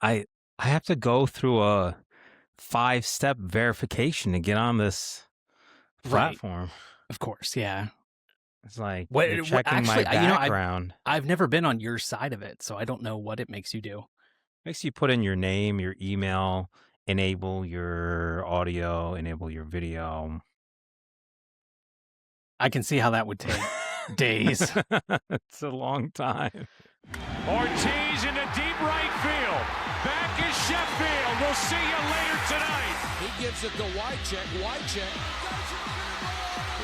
I have to go through a 5-step verification to get on this Right. platform. Of course. Yeah. It's like What, you're checking my actually, background. I've never been on your side of it, so I don't know what it makes you do. Makes you put in your name, your email, enable your audio, enable your video. I can see how that would take days. It's a long time. Ortiz in the deep right field. Back is Sheffield. We'll see you later tonight. He gives it to Wycheck.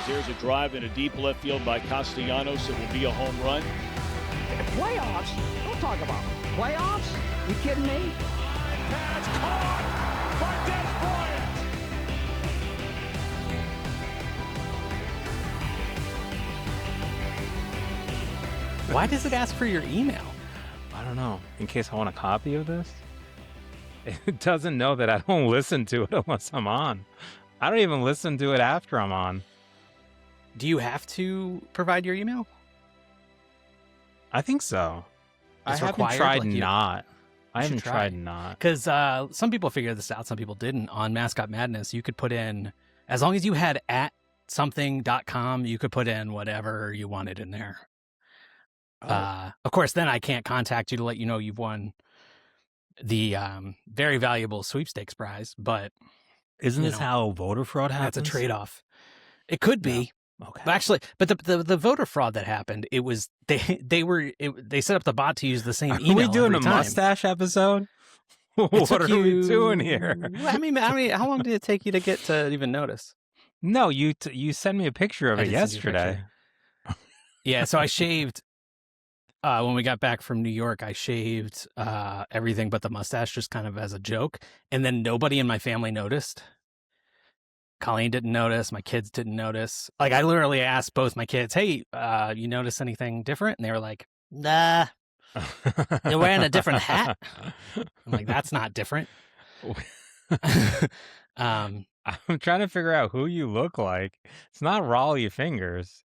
There's a drive in a deep left field by Castellanos. It will be a home run. Playoffs? Don't talk about playoffs. You kidding me? Pass caught by Des Bryant. Why does it ask for your email? I don't know. In case I want a copy of this? It doesn't know that I don't listen to it unless I'm on. I don't even listen to it after I'm on. Do you have to provide your email? I think so. It's I haven't required, tried like you- not. I should haven't try. tried not. Because some people figured this out, some people didn't. On Mascot Madness, you could put in, as long as you had at something.com, you could put in whatever you wanted in there. Of course, then I can't contact you to let you know you've won the very valuable Sweepstakes prize, but Isn't you this know, how voter fraud happens? that's a trade-off. It could be. Okay. But actually, but the voter fraud that happened, it was they set up the bot to use the same email. Are we doing every a time. mustache episode? It What took are you- we doing here? I mean, how long did it take you to get to even notice? No, you sent me a picture of I it did send you a yesterday. picture. Yeah, so I shaved when we got back from New York. I shaved everything but the mustache, just kind of as a joke, and then nobody in my family noticed. Colleen didn't notice. My kids didn't notice. Like, I literally asked both my kids, "Hey, you notice anything different?" And they were like, "Nah, you're wearing a different hat." I'm like, "That's not different." I'm trying to figure out who you look like. It's not Raleigh Fingers,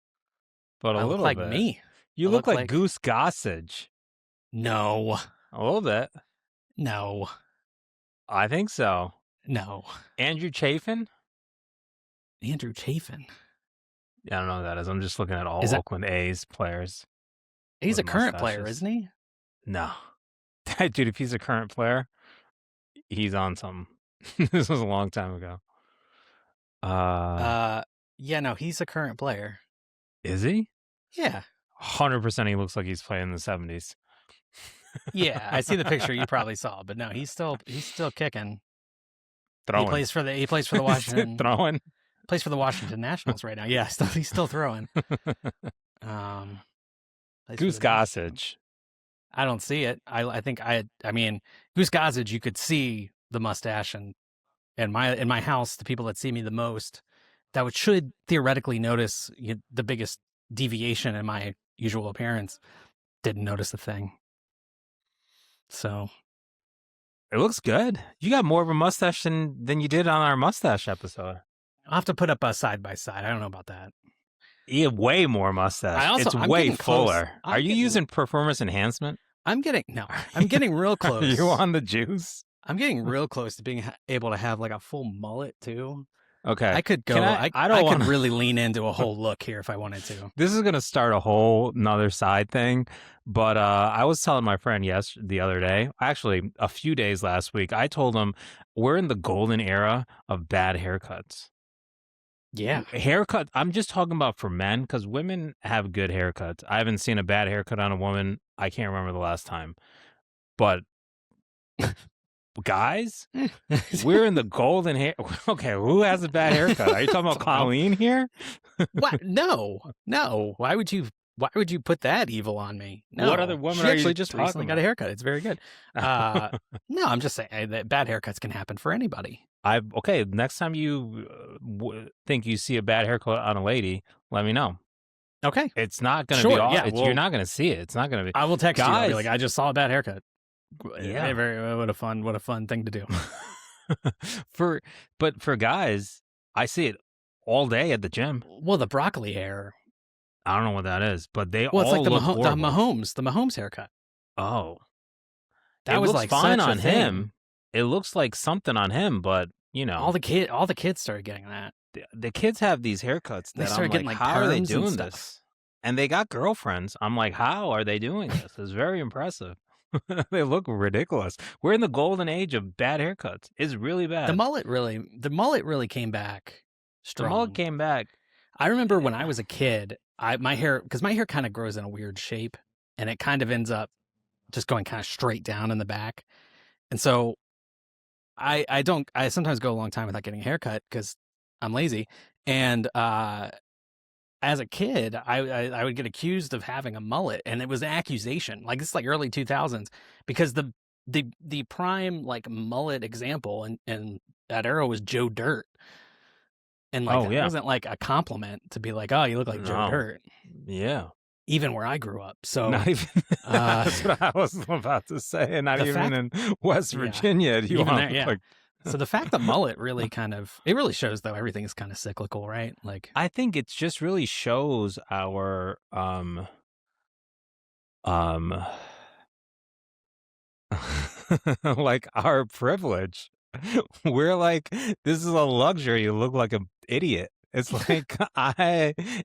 but I a look little like bit. me. You I look look like Goose Gossage. No, A little bit. no, I think so. no. Andrew Chafin? Andrew Chafin. I don't know who that is. I'm just looking at all Is that- Oakland A's players. He's a with current player, mustaches. isn't he? No. Dude, if he's a current player, he's on something. This was a long time ago. Yeah, no, he's a current player. Is he? Yeah. 100% he looks like he's playing in the 70s. Yeah, I see the picture you probably saw, but no, he's still kicking. Throwing. He plays for the Washington Throwing. plays for the Washington Nationals right now. Yeah, he's still throwing. Plays for Goose the Nationals. Gossage. I don't see it. I think I mean, Goose Gossage, you could see the mustache, and in my house, the people that see me the most that should theoretically notice the biggest deviation in my usual appearance didn't notice the thing. So It looks good. You got more of a mustache than you did on our mustache episode. I'll have to put up a side by side. I don't know about that. You have way more mustache. I'm way getting close. fuller. Are you using performance enhancement? I'm getting real close. Are you on the juice? I'm getting real close to being able to have like a full mullet too. Okay. I could go. I I could really lean into a whole look here if I wanted to. This is going to start a whole nother side thing. But I was telling my friend the other day, actually a few days last week, I told him we're in the golden era of bad haircuts. Yeah. Haircut. I'm just talking about for men because women have good haircuts. I haven't seen a bad haircut on a woman. I can't remember the last time. But guys, we're in the golden hair. Okay, who has a bad haircut? Are you talking about Colleen here? What? No. Why would you put that evil on me? No. What other woman She are actually you just talking recently got a about? haircut. It's very good. No, I'm just saying that bad haircuts can happen for anybody. Okay, next time you think you see a bad haircut on a lady, let me know. Okay. It's not going to Sure, be all. yeah, You're not going to see it. It's not going to be. I will text you. I'll be Guys- like, I just saw a bad haircut. Yeah. What a fun thing to do. But for guys, I see it all day at the gym. Well, the broccoli hair. I don't know what that is, but they Well, it's all like the look horrible. Mahomes haircut. Oh, That it was looks like fine such a on thing. him. It looks like something on him, but All the kids started getting that. the kids have these haircuts They that started I'm getting, like, like, how are they perms and doing stuff. this? And they got girlfriends. I'm like, how are they doing this? It's very impressive. They look ridiculous. We're in the golden age of bad haircuts. It's really bad. The mullet really came back The strong. mullet came back. I remember when I was a kid, my hair kind of grows in a weird shape, and it kind of ends up just going kind of straight down in the back. And so I sometimes go a long time without getting a haircut because I'm lazy. And as a kid, I would get accused of having a mullet, and it was an accusation. Like, this is like early 2000s, because the prime like mullet example in that era was Joe Dirt. And like, it wasn't like a compliment to be like, oh, you look like Joe Dirt. Yeah. Even where I grew up. So Not even that's what I was about to say. And not even in West Virginia. Do you even want there, to yeah. like So the fact that mullet really it really shows, though, everything is kind of cyclical, right? Like, I think it just really shows our like our privilege. We're like, this is a luxury. You look like an idiot. It's like,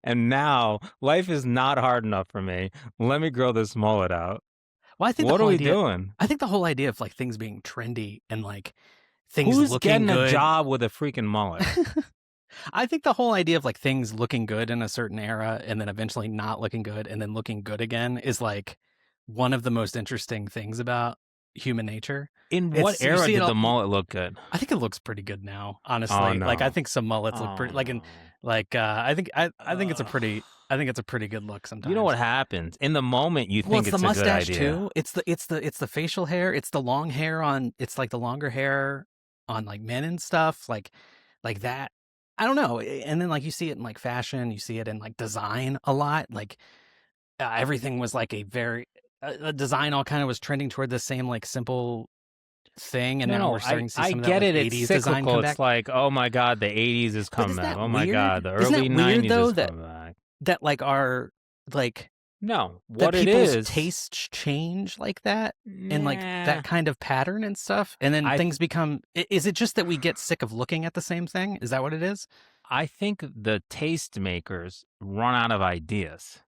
and now life is not hard enough for me. Let me grow this mullet out. well, I think What are we doing? I think the whole idea of like things being trendy and like things Who's looking getting good. a job with a freaking mullet? I think the whole idea of like things looking good in a certain era and then eventually not looking good and then looking good again is like one of the most interesting things about human nature. In what era did the mullet look good? I think it looks pretty good now, honestly. Oh, no. Like, I think some mullets look pretty I think it's a pretty good look sometimes. You know what happens? In the moment you think it's it's the a good mustache idea. too. It's the facial hair, it's the long hair it's like the longer hair on like men and stuff, like that. I don't know. And then like you see it in like fashion, you see it in like design a lot. Like everything was like a very design all kind of was trending toward the same like simple thing, and now we're starting to see some of that, I get like, it. 80s It's design cyclical. come back. It's like, oh my god, the 80s is coming back. Oh my god, the Isn't that early weird, 90s though, is that- coming back. That like our like No, that what it people's is, tastes change like that, and like Nah. that kind of pattern and stuff, and then I- things become. Is it just that we get sick of looking at the same thing? Is that what it is? I think the taste makers run out of ideas,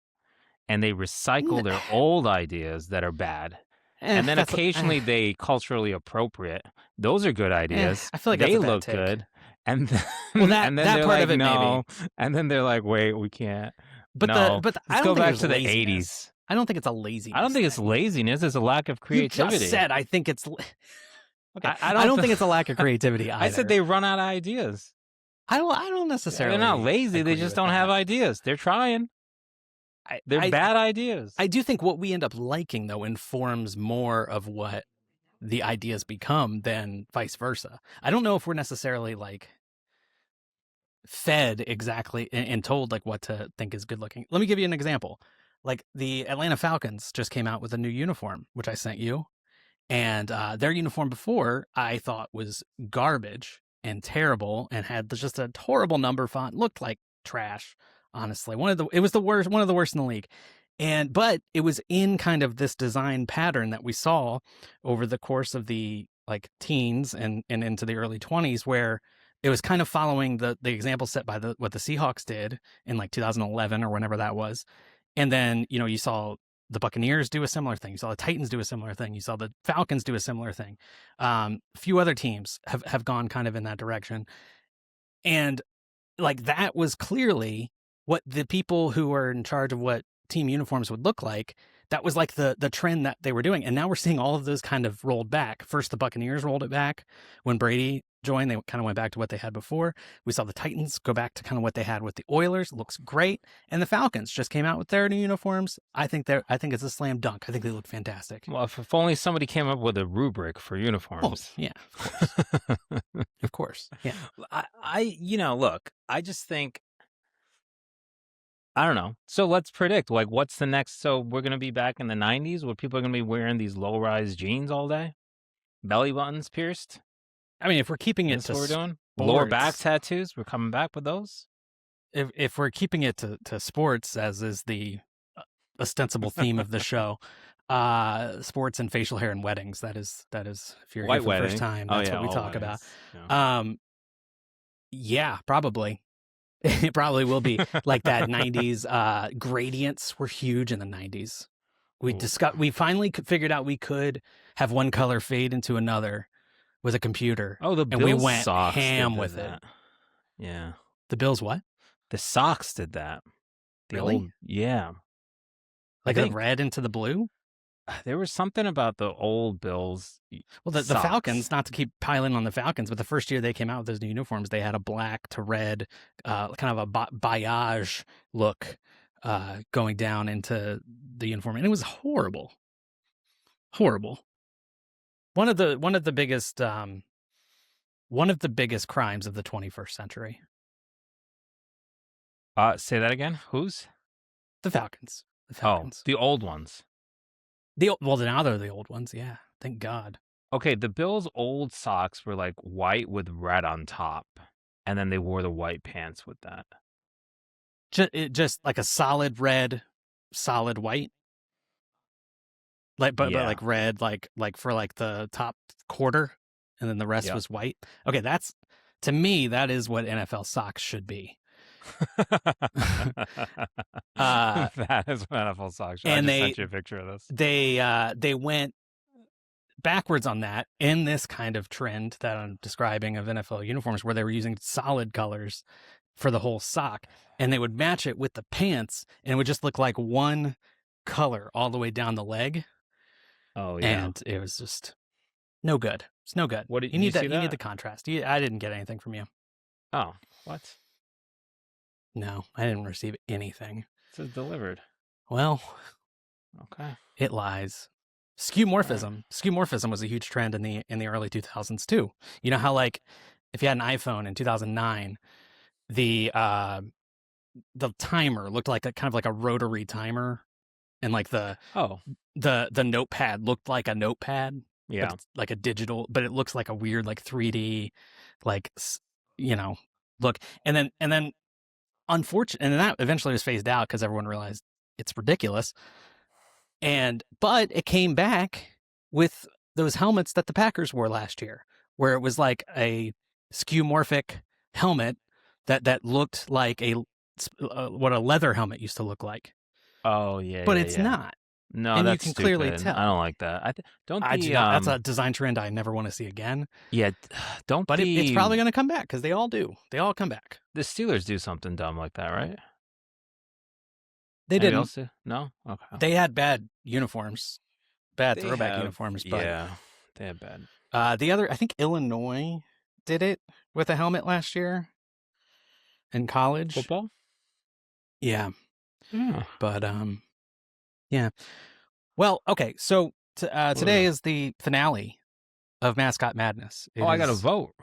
and they recycle their old ideas that are bad. And then occasionally they culturally appropriate. Those are good ideas. I feel like they that's a bad look take. good. And then, Well, that- and then that they're part like, of it, no. And then they're like, wait, we can't. But no. I Let's don't go think back it's to the laziness. 80s. I don't think it's a laziness. I don't think it's thing. laziness. It's a lack of You creativity. just said I think it's. Okay, I I don't th- think it's a lack of creativity either. I said they run out of ideas. I don't necessarily. They're not lazy. They agree just with don't have that. ideas. They're trying. They're bad ideas. I do think what we end up liking, though, informs more of what the ideas become than vice versa. I don't know if we're necessarily like fed exactly and told like what to think is good looking. Let me give you an example. Like the Atlanta Falcons just came out with a new uniform, which I sent you. And their uniform before I thought was garbage and terrible and had just a horrible number font, looked like trash. Honestly, it was the worst, one of the worst in the league. But it was in kind of this design pattern that we saw over the course of the like teens and into the early 20s, where it was kind of following the example set by what the Seahawks did in like 2011 or whenever that was. And then, you know, you saw the Buccaneers do a similar thing. You saw the Titans do a similar thing. You saw the Falcons do a similar thing. A few other teams have gone kind of in that direction. And like that was clearly what the people who were in charge of what team uniforms would look like. That was like the trend that they were doing. And now we're seeing all of those kind of rolled back. First, the Buccaneers rolled it back when Brady joined. They kind of went back to what they had before. We saw the Titans go back to kind of what they had with the Oilers. It looks great. And the Falcons just came out with their new uniforms. I think it's a slam dunk. I think they look fantastic. Well, if only somebody came up with a rubric for Oh, uniforms. yeah, of course. Of course. Yeah. Look, I just think, I don't know. So let's predict, like, what's the next? So we're going to be back in the 90s where people are going to be wearing these low-rise jeans all day? Belly buttons pierced? I mean, if we're keeping it That's to what we're doing? sports, Lower back tattoos? We're coming back with those? if we're keeping it to sports, as is the ostensible theme of the show, sports and facial hair and weddings. That is if you're White here for the wedding. first time, Oh, that's yeah, what we all talk about. weddings. Yeah. Yeah, probably. It probably will be like that 90s gradients were huge in the 90s. We finally figured out we could have one color fade into another with a computer. Oh, the and Bills we went socks ham did with that. it. Yeah. The Bills what? The socks did that. Really? Yeah. Like I the think red into the blue? there was something about the old Bills. Well, the socks. Falcons, not to keep piling on the Falcons, but the first year they came out with those new uniforms, they had a black to red, kind of a balayage look going down into the uniform, and it was horrible. Horrible. One of the biggest crimes of the 21st century. Say that again. Who's? The Falcons. The Oh, Falcons. the old ones. Well, now they're the old ones. Yeah, thank God. Okay, the Bills' old socks were like white with red on top, and then they wore the white pants with that. Just like a solid red, solid white. But Yeah. like red, like for like the top quarter, and then the rest Yep. was white. Okay, that's, to me, that is what NFL socks should be. That is what NFL socks. and I just they- sent you a picture of this. They went backwards on that in this kind of trend that I'm describing of NFL uniforms, where they were using solid colors for the whole sock, and they would match it with the pants, and it would just look like one color all the way down the leg. Oh yeah. And it was just no good. It's no good. What did you you need that? see You need that? the contrast. I didn't get anything from you. Oh, what? No, I didn't receive anything. It says delivered. Well, Okay. it lies. Skeuomorphism. Skeuomorphism was a huge trend in the early 2000s too. You know how, like, if you had an iPhone in 2009, the timer looked like kind of like a rotary timer, and like the notepad looked like a notepad. Yeah. But it's like a digital, but it looks like a weird, like 3D, like, look. And then unfortunately, and then that eventually was phased out because everyone realized it's ridiculous. But it came back with those helmets that the Packers wore last year, where it was like a skeuomorphic helmet that looked like what a leather helmet used to look like. Oh yeah. But yeah, it's yeah. not. No, And you that's can clearly stupid. tell. I don't like that. That's a design trend I never want to see again. Yeah. Don't. But it's probably going to come back because they all do. They all come back. The Steelers do something dumb like that, right? They Anybody didn't. else do? No. Okay. They had bad uniforms, bad They throwback have- uniforms. But Yeah. They had bad. the other, I think Illinois did it with a helmet last year in college. Football. Yeah, Yeah. but yeah. Well, okay. So today is the finale of Mascot Madness. It I got to is- vote.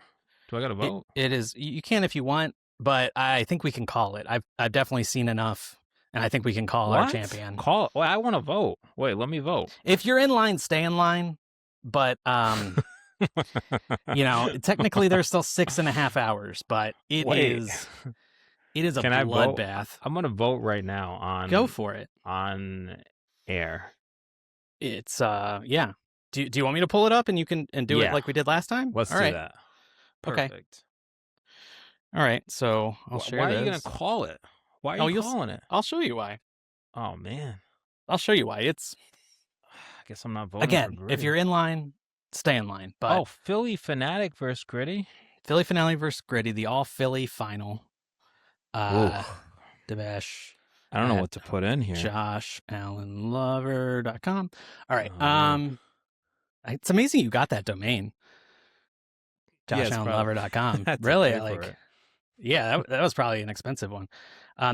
Do I got to vote? It is. You can if you want, but I think we can call it. I've definitely seen enough, and I think we can call our What? champion. Call. Well, I want to vote. Wait, let me vote. If you're in line, stay in line. But technically there's still 6.5 hours, but it Wait. is a Can I vote? bloodbath. I'm gonna vote right now on. Go for it. On air. It's yeah. Do you want me to pull it up and you can do it Yeah. like we did last time? Let's All do right. that. Okay. Perfect. All right. So I'll share Why this. are you gonna call it? Why Oh, are you you'll calling it? I'll show you why. Oh man. I'll show you why. It's I guess I'm not voting. again, for if Gritty. you're in line, stay in line. But Philly Fanatic versus Gritty. Philly finale versus Gritty, the all Philly final. Ooh. Devesh. I don't know at what to put in here. JoshAllenLover.com. All right. Oh, man. It's amazing you got that domain. Yeah, it's JoshAllenLover.com. Had to Really? pay for Like, it. yeah, that was probably an expensive one.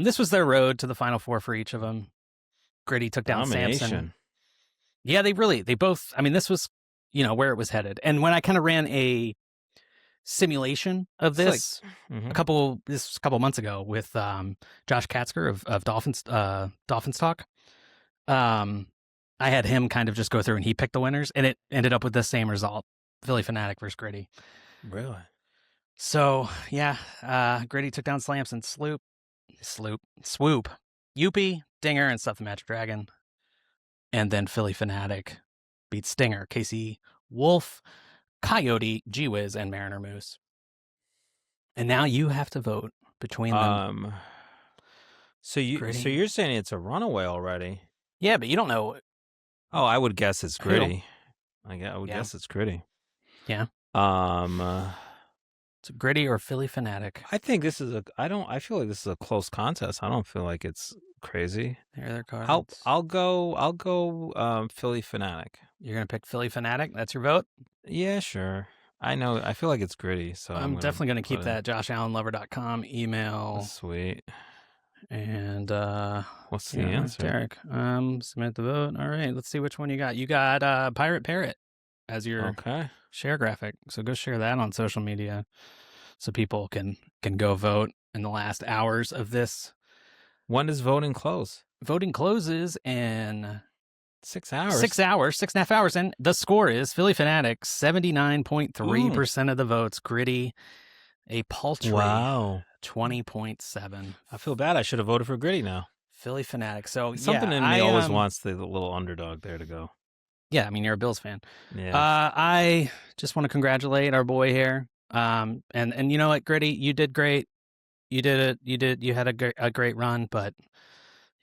This was their road to the Final Four for each of them. Gritty took down Samson. Domination. Yeah, they both, I mean, this was, where it was headed. And when I kind of ran a simulation of It's like- this, Mhm. a couple months ago with Josh Katzker of Dolphins Talk. I had him kind of just go through and he picked the winners, and it ended up with the same result: Philly Fanatic versus Gritty. Really? So yeah, Gritty took down Slamson, Swoop, Youpie, Dinger, and Stuff the Magic Dragon. And then Philly Fanatic beat Stinger, Casey Wolf, Coyote, G-Wiz, and Mariner Moose. And now you have to vote between them. So you're saying it's a runaway already? Yeah, but you don't know. Oh, I would guess it's I don't- Gritty. I would guess it's Gritty. Yeah. It's Gritty or Philly Fanatic. I think this is I feel like this is a close contest. I don't feel like it's crazy. There are their cards. I'll go Philly Fanatic. You're gonna pick Philly Fanatic? That's your vote? Yeah, sure. I know. I feel like it's Gritty, so I'm definitely gonna keep that JoshAllenLover.com email. Sweet. And what's the answer? Derek. Submit the vote. All right, let's see which one you got. You got Pirate Parrot as your share graphic. So go share that on social media so people can go vote in the last hours of this. When does voting close? Voting closes in 6 hours. 6 hours, 6.5 hours. And the score is Philly Fanatic, 79.3% of the votes. Gritty, a paltry 20.7. I feel bad. I should have voted for Gritty now. Philly Fanatic. So something in me always wants the little underdog there to go. Yeah, I mean, you're a Bills fan. Yeah. I just want to congratulate our boy here. And you know what, Gritty, you did great. You did it. You had a great run, but you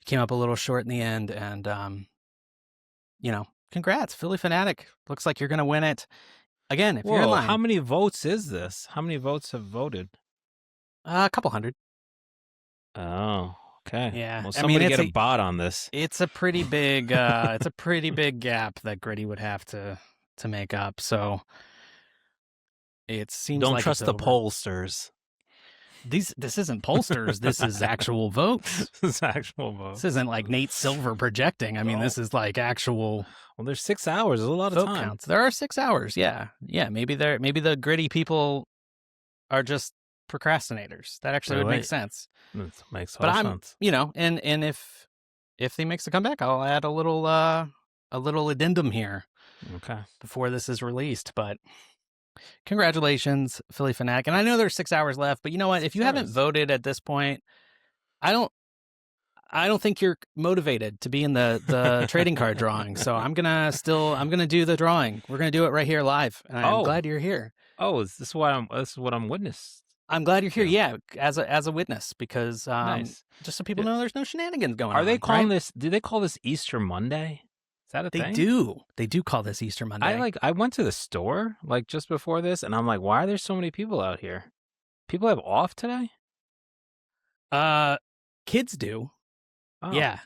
came up a little short in the end. And congrats, Philly Fanatic. Looks like you're going to win it again. If you're in line. How many votes is this? How many votes have voted? A couple hundred. Oh, okay. Yeah. Well, somebody get a bot on this. It's a pretty big gap that Gritty would have to make up. So it seems Don't like trust the pollsters. This isn't pollsters. This is actual votes. This is actual votes. This isn't like Nate Silver projecting. I mean, this is like actual. Well, there's 6 hours. There's a lot of time. Counts. There are 6 hours. Yeah. Maybe the Gritty people are just procrastinators. That actually would make sense. That makes a lot of sense. And if he makes a comeback, I'll add a little addendum here. Okay. Before this is released, but congratulations, Philly Fanatic. And I know there's 6 hours left, but you know what? If you haven't voted at this point, I don't think you're motivated to be in the trading card drawing. So I'm gonna do the drawing. We're gonna do it right here live. And I'm glad you're here. Oh, is this what I'm witness? I'm glad you're here. Yeah, as a witness, because nice. Just so people know there's no shenanigans going on. Are they calling this? Do they call this Easter Monday? Is that a thing? They do call this Easter Monday. I went to the store just before this, and I'm like, why are there so many people out here? People have off today? Kids do. Oh, yeah.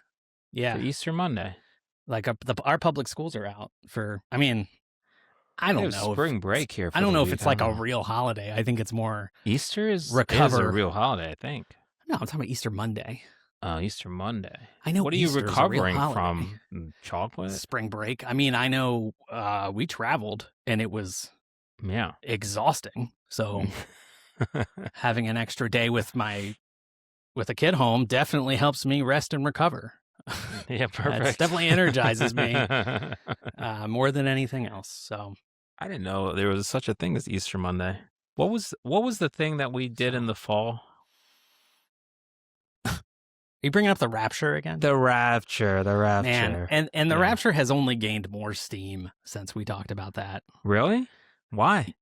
For Easter Monday. Like our public schools are out for. I mean, I don't know. Spring break here. I don't know if it's like a real holiday. I think it's more Easter is recover. a real holiday. I think. No, I'm talking about Easter Monday. Easter Monday. I know. What are Easter's you recovering from? Chocolate? Spring break. I mean, I know we traveled and it was exhausting. So having an extra day with a kid home definitely helps me rest and recover. Yeah, perfect. It definitely energizes me more than anything else. So I didn't know there was such a thing as Easter Monday. What was the thing that we did in the fall? Are you bringing up the Rapture again? The Rapture. Man, and the Rapture has only gained more steam since we talked about that. Really? Why?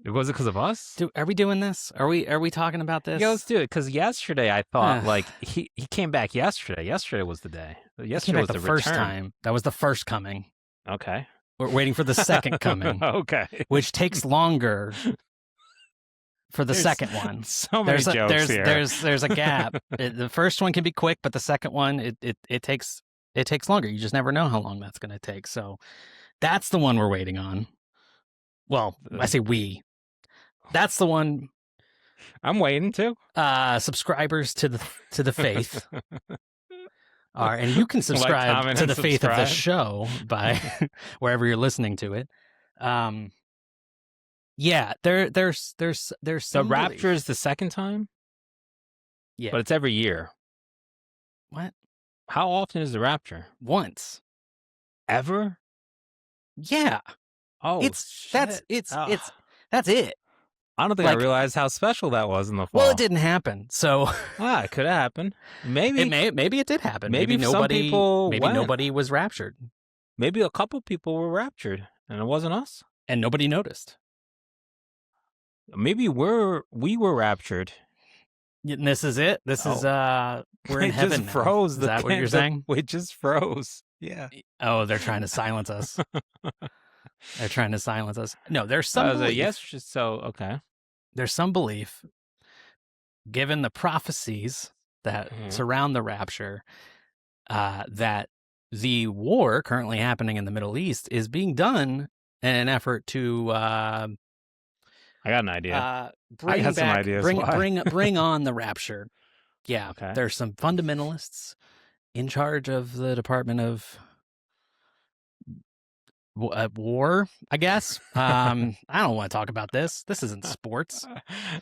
Was it because of us? Are we doing this? Are we talking about this? Yeah, let's do it. Because yesterday I thought he came back yesterday. Yesterday was the day. Yesterday was the first return. time. That was the first coming. Okay. We're waiting for the second coming. Okay. Which takes longer for the second one. So many jokes here. There's a gap. The first one can be quick, but the second one it takes longer. You just never know how long that's going to take. So that's the one we're waiting on. Well, I say we. That's the one. I'm waiting too. Subscribers to the faith are, and you can subscribe to the faith of the show by wherever you're listening to it. Yeah, there's the Rapture is the second time. Yeah, but it's every year. What? How often is the Rapture? Once. Ever? Yeah. Oh, that's it. I don't think Like- I realized how special that was in the fall. Well, it didn't happen. So It could have happened. Maybe. maybe it did happen. Maybe some nobody people maybe went. nobody was raptured Maybe a couple people were raptured, and it wasn't us. and nobody noticed. Maybe we were raptured. And this is it. This is we're in It heaven. just now. froze. Is that what you're saying? It just froze. Yeah. Oh, they're trying to silence us. They're trying to silence us. No, there's some belief, yes. So okay. there's some belief, given the prophecies that surround the rapture, that the war currently happening in the Middle East is being done in an effort to I got an idea. bring got some back, ideas bring on the rapture. Yeah, Okay. there's some fundamentalists in charge of the Department of War, I guess. I don't want to talk about this. This isn't sports.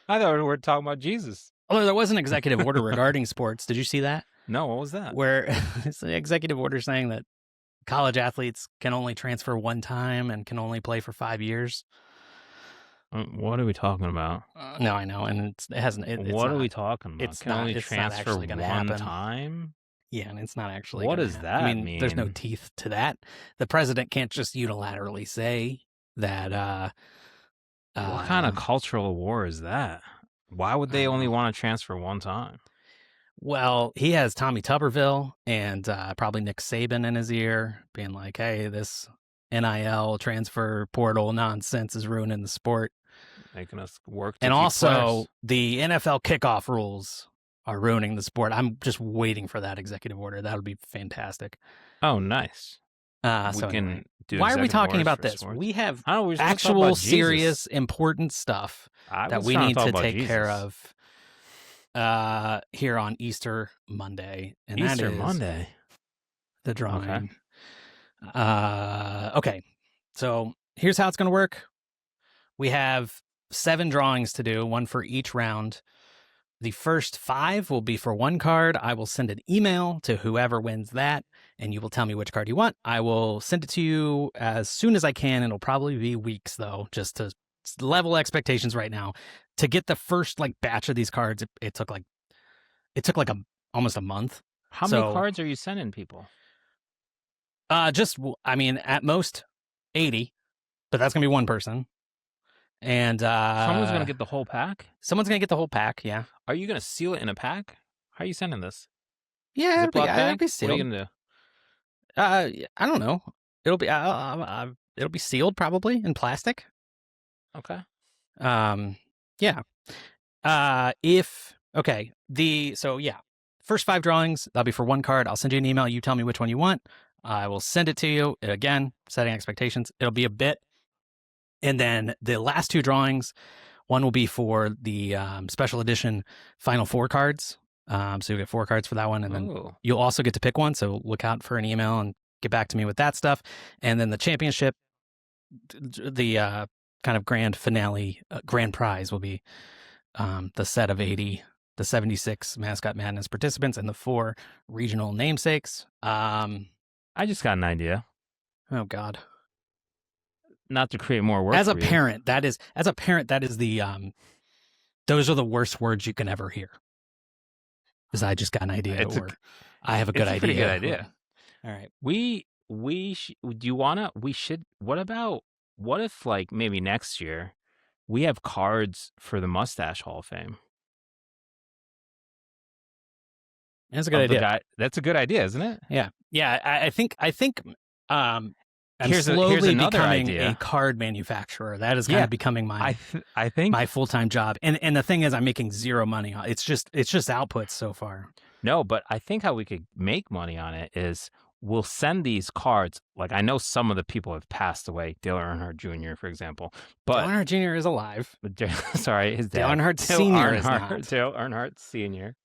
I thought we were talking about Jesus. Although there was an executive order regarding sports. Did you see that? No, what was that? Where it's an executive order saying that college athletes can only transfer one time and can only play for 5 years. What are we talking about? No, I know, and it hasn't. It's What are not- we talking about? it's Can not- only it's not transfer actually gonna one happen. time? Yeah, and it's not actually. What gonna does happen. that I mean? There's no mean? teeth to that. The president can't just unilaterally say that. What kind of cultural war is that? Why would they only want to transfer one time? Well, he has Tommy Tuberville and probably Nick Saban in his ear, being like, "Hey, this NIL transfer portal nonsense is ruining the sport." Making us work to And keep also, players. the NFL kickoff rules are ruining the sport. I'm just waiting for that executive order. That would be fantastic. Oh, nice. We So can anyway, do why are we executive talking orders about for this? sports. We have I don't know, we're supposed to talk actual, about Jesus. serious, important stuff I that was we trying need talk to about take care Jesus. of here on Easter Monday. And Easter that is Monday. the drawing. Okay. So here's how it's going to work. We have 7 drawings to do, one for each round. The first 5 will be for one card. I will send an email to whoever wins that, and you will tell me which card you want. I will send it to you as soon as I can. It'll probably be weeks, though, just to level expectations right now. To get the first batch of these cards, it took almost a month. How many So- cards are you sending people? At most 80, but that's gonna be one person. And Someone's going to get the whole pack? someone's gonna get the whole pack. Yeah, Are you going to seal it in a pack? How are you sending this? yeah, it'll be, Ziploc it'll bag? be What are sealed. you going to do? I don't know. It'll be it'll be sealed probably in plastic. Okay. Yeah. First 5 drawings, that'll be for one card. I'll send you an email. You tell me which one you want. I will send it to you. Again, setting expectations. It'll be a bit. And then the last 2 drawings, one will be for the special edition Final 4 cards. So you'll get 4 cards for that one. And then Ooh. you'll also get to pick one. So look out for an email and get back to me with that stuff. And then the championship, the kind of grand finale, grand prize will be the set of 80, the 76 Mascot Madness participants, and the 4 regional namesakes. I just got an idea. Oh God! Not to create more work As a for you. parent, that is the those are the worst words you can ever hear. Because I just got an idea, It's a- or I have a good it's a idea. pretty good idea. All right. What if maybe next year we have cards for the Mustache Hall of Fame? That's a good Of the idea. guy- that's a good idea, isn't it? Yeah. I think I'm Here's slowly another becoming idea. a card manufacturer. That is kind Yeah. of becoming my I think my full-time job. And the thing is, I'm making zero money on it. It's just outputs so far. no, but I think how we could make money on it is we'll send these cards. I know some of the people have passed away, Dale Earnhardt Jr., for example. Dale But Earnhardt Jr. is alive. sorry, his dad. Dale Earnhardt Dale Sr. is Earnhardt- not. Dale Earnhardt Sr.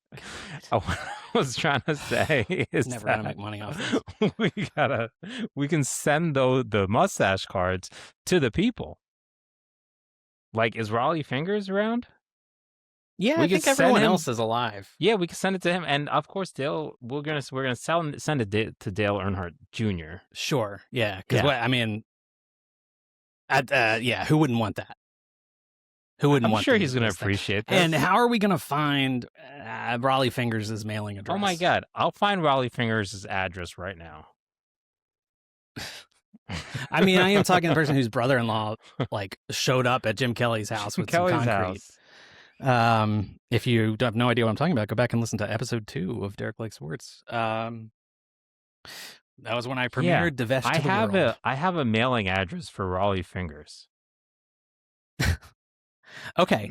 What I was trying to say is Never gonna that make money off this. we can send the mustache cards to the people. Is Raleigh Fingers around? Yeah, We I think could send everyone him- else is alive. Yeah, we can send it to him, and of course, Dale. We're gonna send it to Dale Earnhardt Jr. Sure. Yeah. Because Yeah. who wouldn't want that? Who wouldn't I'm want sure to he's use going to this thing? appreciate this. And how are we going to find Raleigh Fingers' mailing address? Oh my God. I'll find Raleigh Fingers' address right now. I mean, I am talking to the person whose brother-in-law like showed up at Jim Kelly's house with some concrete. If you have no idea what I'm talking about, go back and listen to episode 2 of Derek Lake Sports. That was when I premiered Devesh to the world. I have a mailing address for Raleigh Fingers. Okay,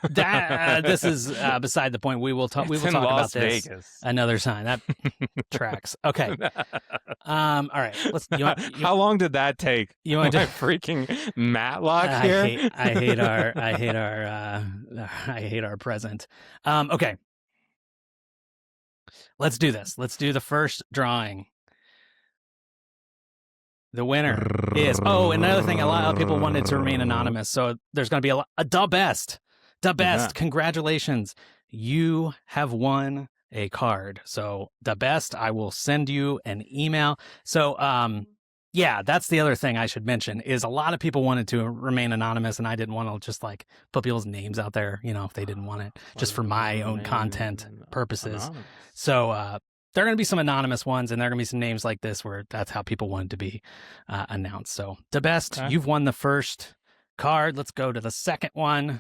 this is beside the point. We will talk. We will talk about this another time. That tracks. Okay. All right. How long did that take? You want to freaking Matlock here? I hate our present. Okay. Let's do this. Let's do the first drawing. The winner is, another thing, a lot of people wanted to remain anonymous, so there's going to be a the best. Congratulations. You have won a card. So the best, I will send you an email. So, that's the other thing I should mention is a lot of people wanted to remain anonymous, and I didn't want to just like put people's names out there, if they didn't want it, just for my own content purposes. Anonymous. So, there are going to be some anonymous ones, and there are going to be some names like this where that's how people wanted to be announced. So, the best, you've won the first card. Let's go to the second one.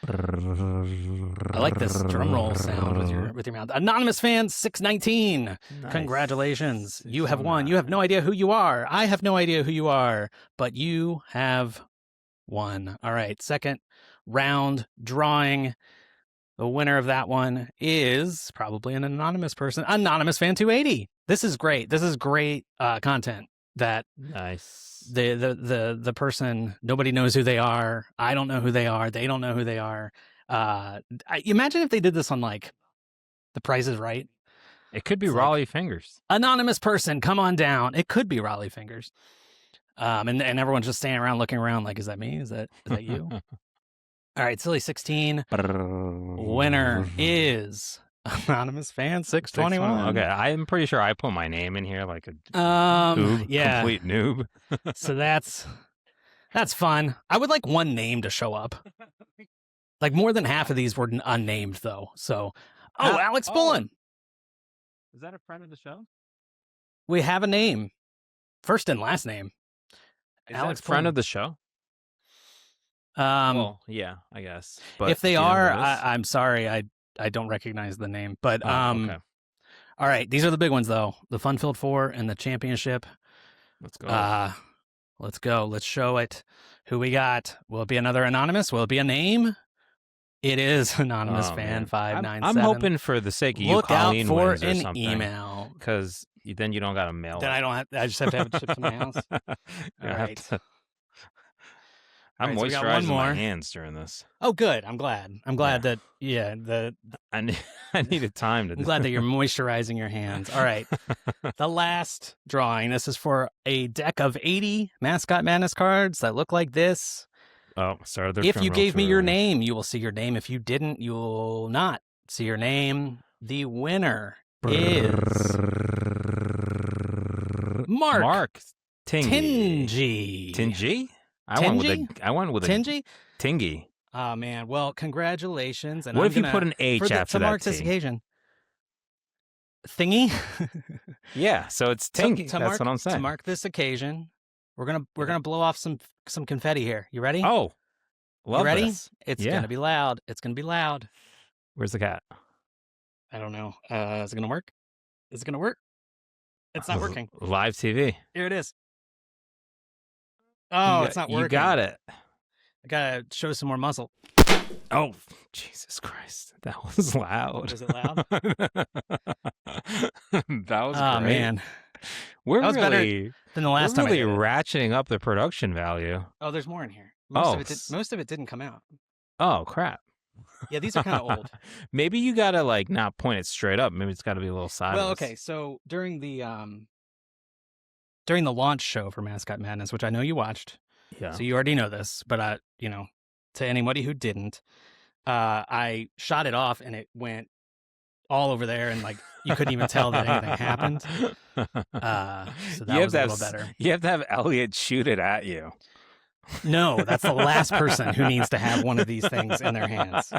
I like this drum roll sound with your mouth. Anonymous fan 619. Nice. Congratulations. You have won. You have no idea who you are. I have no idea who you are, but you have won. All right. Second round drawing. The winner of that one is probably an anonymous person. Anonymous fan 280. This is great. This is great content. That nice. The person, nobody knows who they are. I don't know who they are. They don't know who they are. Imagine if they did this on like The Price is Right. It could be Raleigh Fingers. Anonymous person, come on down. It could be Raleigh Fingers. And everyone's just standing around looking around like, is that me? Is that you? All right, Silly 16. Winner is Anonymous fan 621. Okay, I'm pretty sure I put my name in here like a complete noob. So that's fun. I would like one name to show up. Like more than half of these were unnamed though. So, Alex Bullen. Is that a friend of the show? We have a name, first and last name. Is Alex, friend of the show? Well, yeah, I guess. But if they are, I'm sorry, I don't recognize the name. But okay. All right, these are the big ones though: the Fun-Filled 4 and the championship. Let's go. Let's go. Let's show it. Who we got? Will it be another anonymous? Will it be a name? It is anonymous fan 597. I'm hoping for the sake of you, Colleen, look out for wins or an something, email because then you don't got to mail. Then it. I just have to have it shipped to my house. All right. I'm right, moisturizing my hands during this. Oh, good. I'm glad that I needed time to. I'm glad that you're moisturizing your hands. All right, the last drawing. This is for a deck of 80 Mascot Madness cards that look like this. Oh, sorry. If you gave me your name, you will see your name. If you didn't, you will not see your name. The winner is Mark Tingy. Tingy? I went with a Tingy? Tingy. Oh man! Well, congratulations. And what if you put an H after to mark that this occasion? Thingy. Yeah, so it's Tingy. That's what I'm saying. To mark this occasion, we're gonna blow off some confetti here. You ready? Oh, love you ready? This. It's gonna be loud. It's gonna be loud. Where's the cat? I don't know. Is it gonna work? Is it gonna work? It's not working. Live TV. Here it is. Oh, it's not working. You got it. I gotta show some more muzzle. Oh, Jesus Christ. That was loud. Was it loud? That was great. Man. We're that was really, better than the last time. Really ratcheting up the production value. Oh, there's more in here. Most of it didn't come out. Oh, crap. Yeah, these are kind of old. Maybe you gotta like not point it straight up. Maybe it's got to be a little sideways. Well, okay. So during the launch show for Mascot Madness, which I know you watched, so you already know this, but to anybody who didn't, I shot it off and it went all over there, and like you couldn't even tell that anything happened. So that was a little better. You have to have Elliot shoot it at you. No, that's the last person who needs to have one of these things in their hands.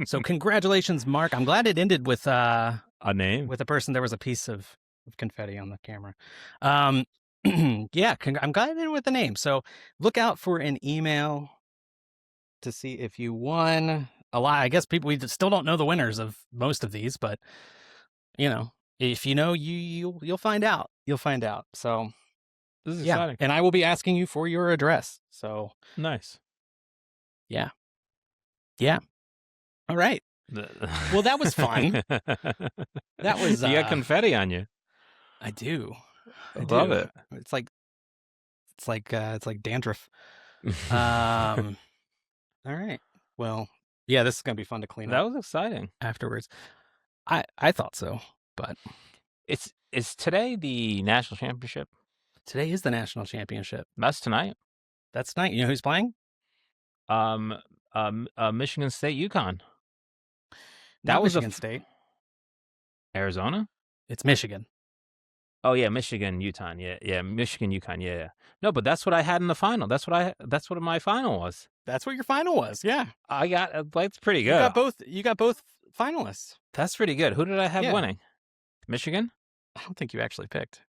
So congratulations, Mark. I'm glad it ended with A name? with a person. There was a piece of confetti on the camera. Yeah, I'm glad it ended with the name. So look out for an email to see if you won a lot. I guess we still don't know the winners of most of these, but if you know, you'll find out. You'll find out. So This is yeah, exciting. and I will be asking you for your address. So Nice. yeah. All right. Well, that was fun. That was. You got confetti on you. I do. I love it. It's like dandruff. All right. Well, yeah, this is gonna be fun to clean That up was exciting. afterwards. I thought so, but Is today the national championship? today is the national championship. That's tonight. That's tonight. You know who's playing? Michigan State, UConn. That was was a Michigan State. Arizona. It's Michigan. Oh yeah, Michigan, Utah. Yeah, Michigan, UConn. Yeah. No, but that's what I had in the final. That's what my final was. That's what your final was. Yeah, I got that's pretty good. You got both finalists. That's pretty good. Who did I have Yeah. winning? Michigan? I don't think you actually picked.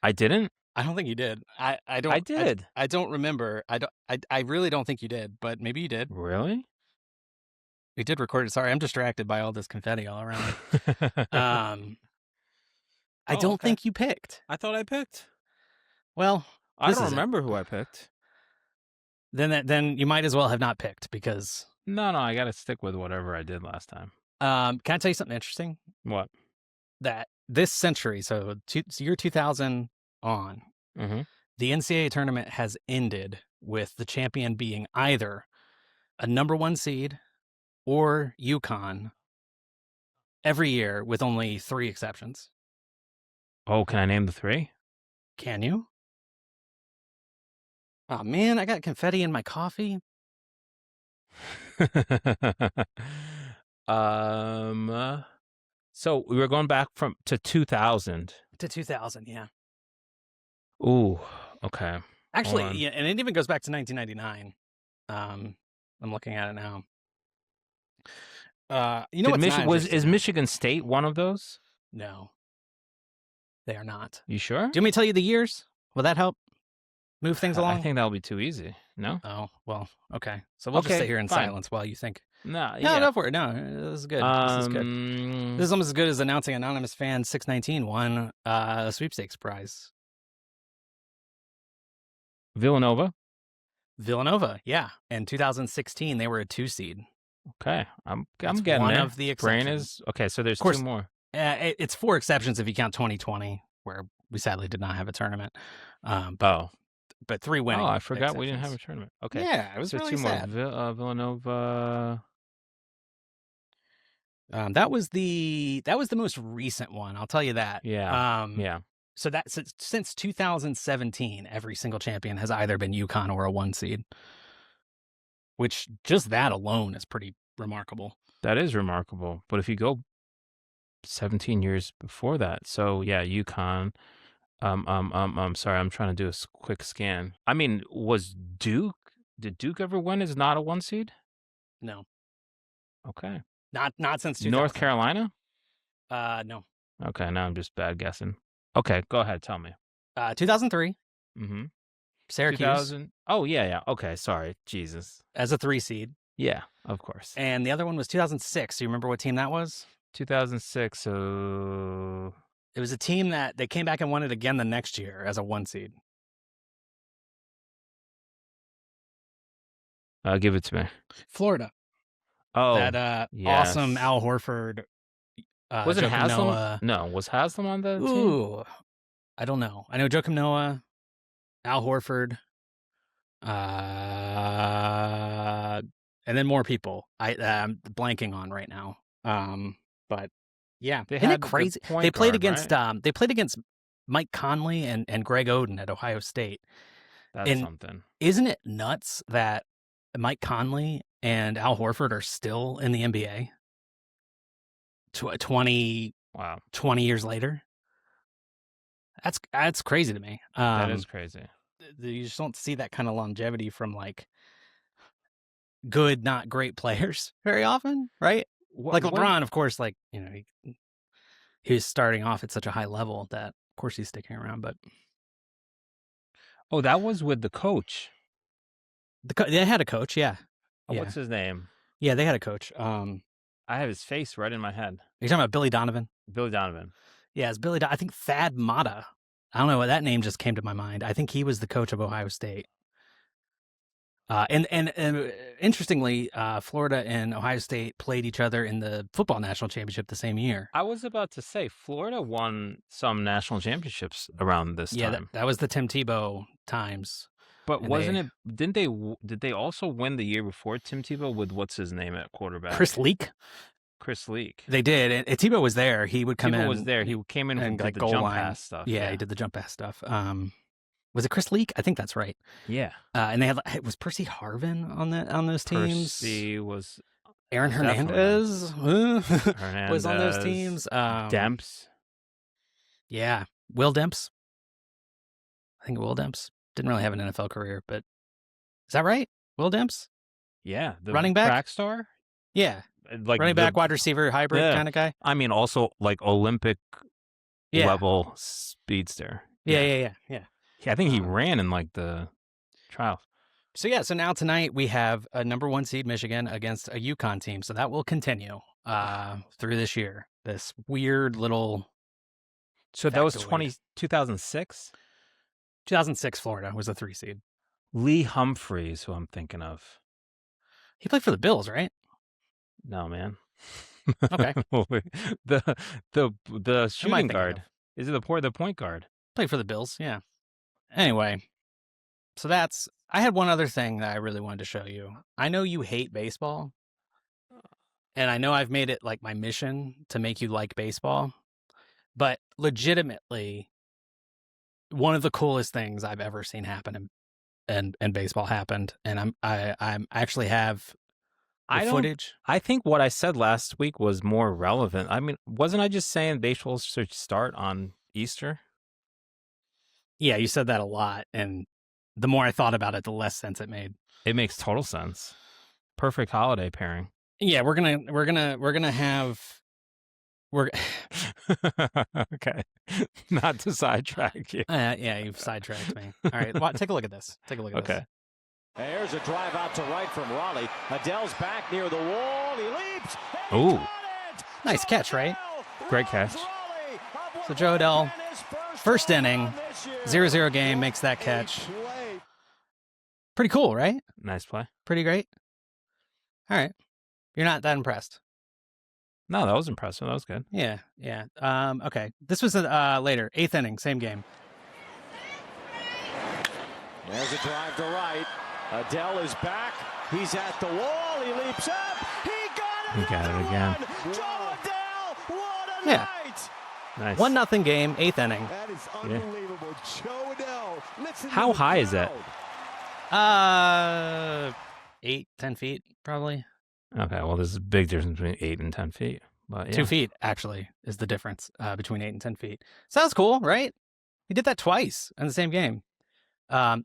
I didn't. I don't think you did. I don't. I did. I don't remember. I really don't think you did, but maybe you did. Really? We did record it. Sorry, I'm distracted by all this confetti all around. I don't okay. think you picked. I thought I picked. Well, I this don't is it. remember who I picked. Then you might as well have not picked because. No, I got to stick with whatever I did last time. Can I tell you something interesting? What? That this century, so year 2000 on, Mm-hmm. the NCAA tournament has ended with the champion being either a number 1 seed or UConn every year, with only 3 exceptions. Oh, can I name the 3? Can you? Oh man, I got confetti in my coffee. So we were going back to 2000 to 2000. Yeah. Ooh, okay. Actually, yeah, and it even goes back to 1999. I'm looking at it now. You know what's is Michigan State one of those? No, they are not. You sure? Do you want me to tell you the years? Will that help move things along? I think that'll be too easy. No? Oh, well, okay. So we'll just sit here in silence while you think. No, no, for it. No, this is good. This is good. This is almost as good as announcing Anonymous Fan 619 won a sweepstakes prize. Villanova, yeah. In 2016, they were a 2 seed. Okay, I'm That's getting one there. of the exceptions. Brain is okay. So there's Of course, 2 more. It's 4 exceptions if you count 2020, where we sadly did not have a tournament. But 3 winning. Oh, I forgot exceptions. we didn't have a tournament. Okay, Yeah, it was so really 2 sad. more. Villanova. That was the most recent one. I'll tell you that. Yeah. Yeah. So since 2017, every single champion has either been UConn or a 1 seed, which just that alone is pretty remarkable. That is remarkable. But if you go 17 years before that, so yeah, UConn. Sorry, I'm trying to do a quick scan. I mean, did Duke ever win as not a 1 seed? No. Okay. Not since 2000. North Carolina? No. Okay, now I'm just bad guessing. Okay, go ahead, tell me. 2003. Mm-hmm. Syracuse. 2000. Oh, yeah. Okay, sorry. Jesus. As a 3 seed. Yeah, of course. And the other one was 2006. Do you remember what team that was? 2006, so... It was a team that they came back and won it again the next year as a 1 seed. Give it to me. Florida. Oh, that yes. awesome Al Horford. Was it Joakim Haslam? Noah. No, was Haslam on the team? Ooh, I don't know. I know Joakim Noah, Al Horford, and then more people. I'm blanking on right now. But yeah, isn't it crazy? They played against right? They played against Mike Conley and Greg Oden at Ohio State. That's something. Isn't it nuts that Mike Conley and Al Horford are still in the NBA 20 years later? That's crazy to me. That is crazy. you just don't see that kind of longevity from like good, not great players very often, right? Like LeBron, of course, like, you know, he was starting off at such a high level that, of course, he's sticking around. But that was with the coach. They had a coach, yeah. What's his name? Yeah, they had a coach. I have his face right in my head. You're talking about Billy Donovan? Billy Donovan. Yeah, it's Billy. I think Thad Matta. I don't know what that name just came to my mind. I think he was the coach of Ohio State. And interestingly, Florida and Ohio State played each other in the football national championship the same year. I was about to say Florida won some national championships around this time. Yeah, that was the Tim Tebow times. But did they also win the year before Tim Tebow with what's his name at quarterback? Chris Leak. They did. And Tebow was there. He would come in. Tebow was there. He came in and did like the goal jump line pass stuff. Yeah, he did the jump pass stuff. Was it Chris Leak? I think that's right. Yeah. And they had was Percy Harvin on those teams. Percy was Aaron Hernandez was on those teams. Demps. Yeah, Will Demps. I think Will Demps didn't really have an NFL career, but is that right? Will Demps? Yeah, the running back, track star. Yeah, like running back, wide receiver, hybrid kind of guy. I mean, also like Olympic level speedster. Yeah. I think he ran in like the trials. So now tonight we have a number 1 seed Michigan against a UConn team. So that will continue through this year. This weird little. So that was 2006? 2006 Florida was a 3 seed. Lee Humphreys, who I'm thinking of. He played for the Bills, right? No, man. Okay. the shooting guard. Is it the point guard? Played for the Bills, yeah. Anyway, so I had one other thing that I really wanted to show you. I know you hate baseball, and I know I've made it like my mission to make you like baseball, but legitimately, one of the coolest things I've ever seen happen in baseball happened, and I'm actually have footage. I think what I said last week was more relevant. I mean, wasn't I just saying baseball should start on Easter? Yeah, you said that a lot, and the more I thought about it, the less sense it made. It makes total sense. Perfect holiday pairing. Yeah, we're gonna have. Okay, not to sidetrack you. Yeah, you've sidetracked me. All right, take a look at this. Take a look at this. And here's a drive out to right from Raleigh. Adell's back near the wall. He leaps. Ooh, nice catch, right? Great catch. So Joe Adell, first inning, 0-0 game, makes that catch. Pretty cool, right? Nice play. Pretty great. All right, you're not that impressed. No, that was impressive. That was good. Yeah. Okay. This was later, 8th inning, same game. There's a drive to right. Adell is back. He's at the wall. He leaps up. He got it again. Joe Adell, what a night. Nice. 1-0 game, 8th inning. That is unbelievable. Joe Adell. Listen. How high is that? 8-10 feet, probably. Okay, well, there's a big difference between 8 and 10 feet. But yeah. 2 feet, actually, is the difference between 8 and 10 feet. Sounds cool, right? He did that twice in the same game.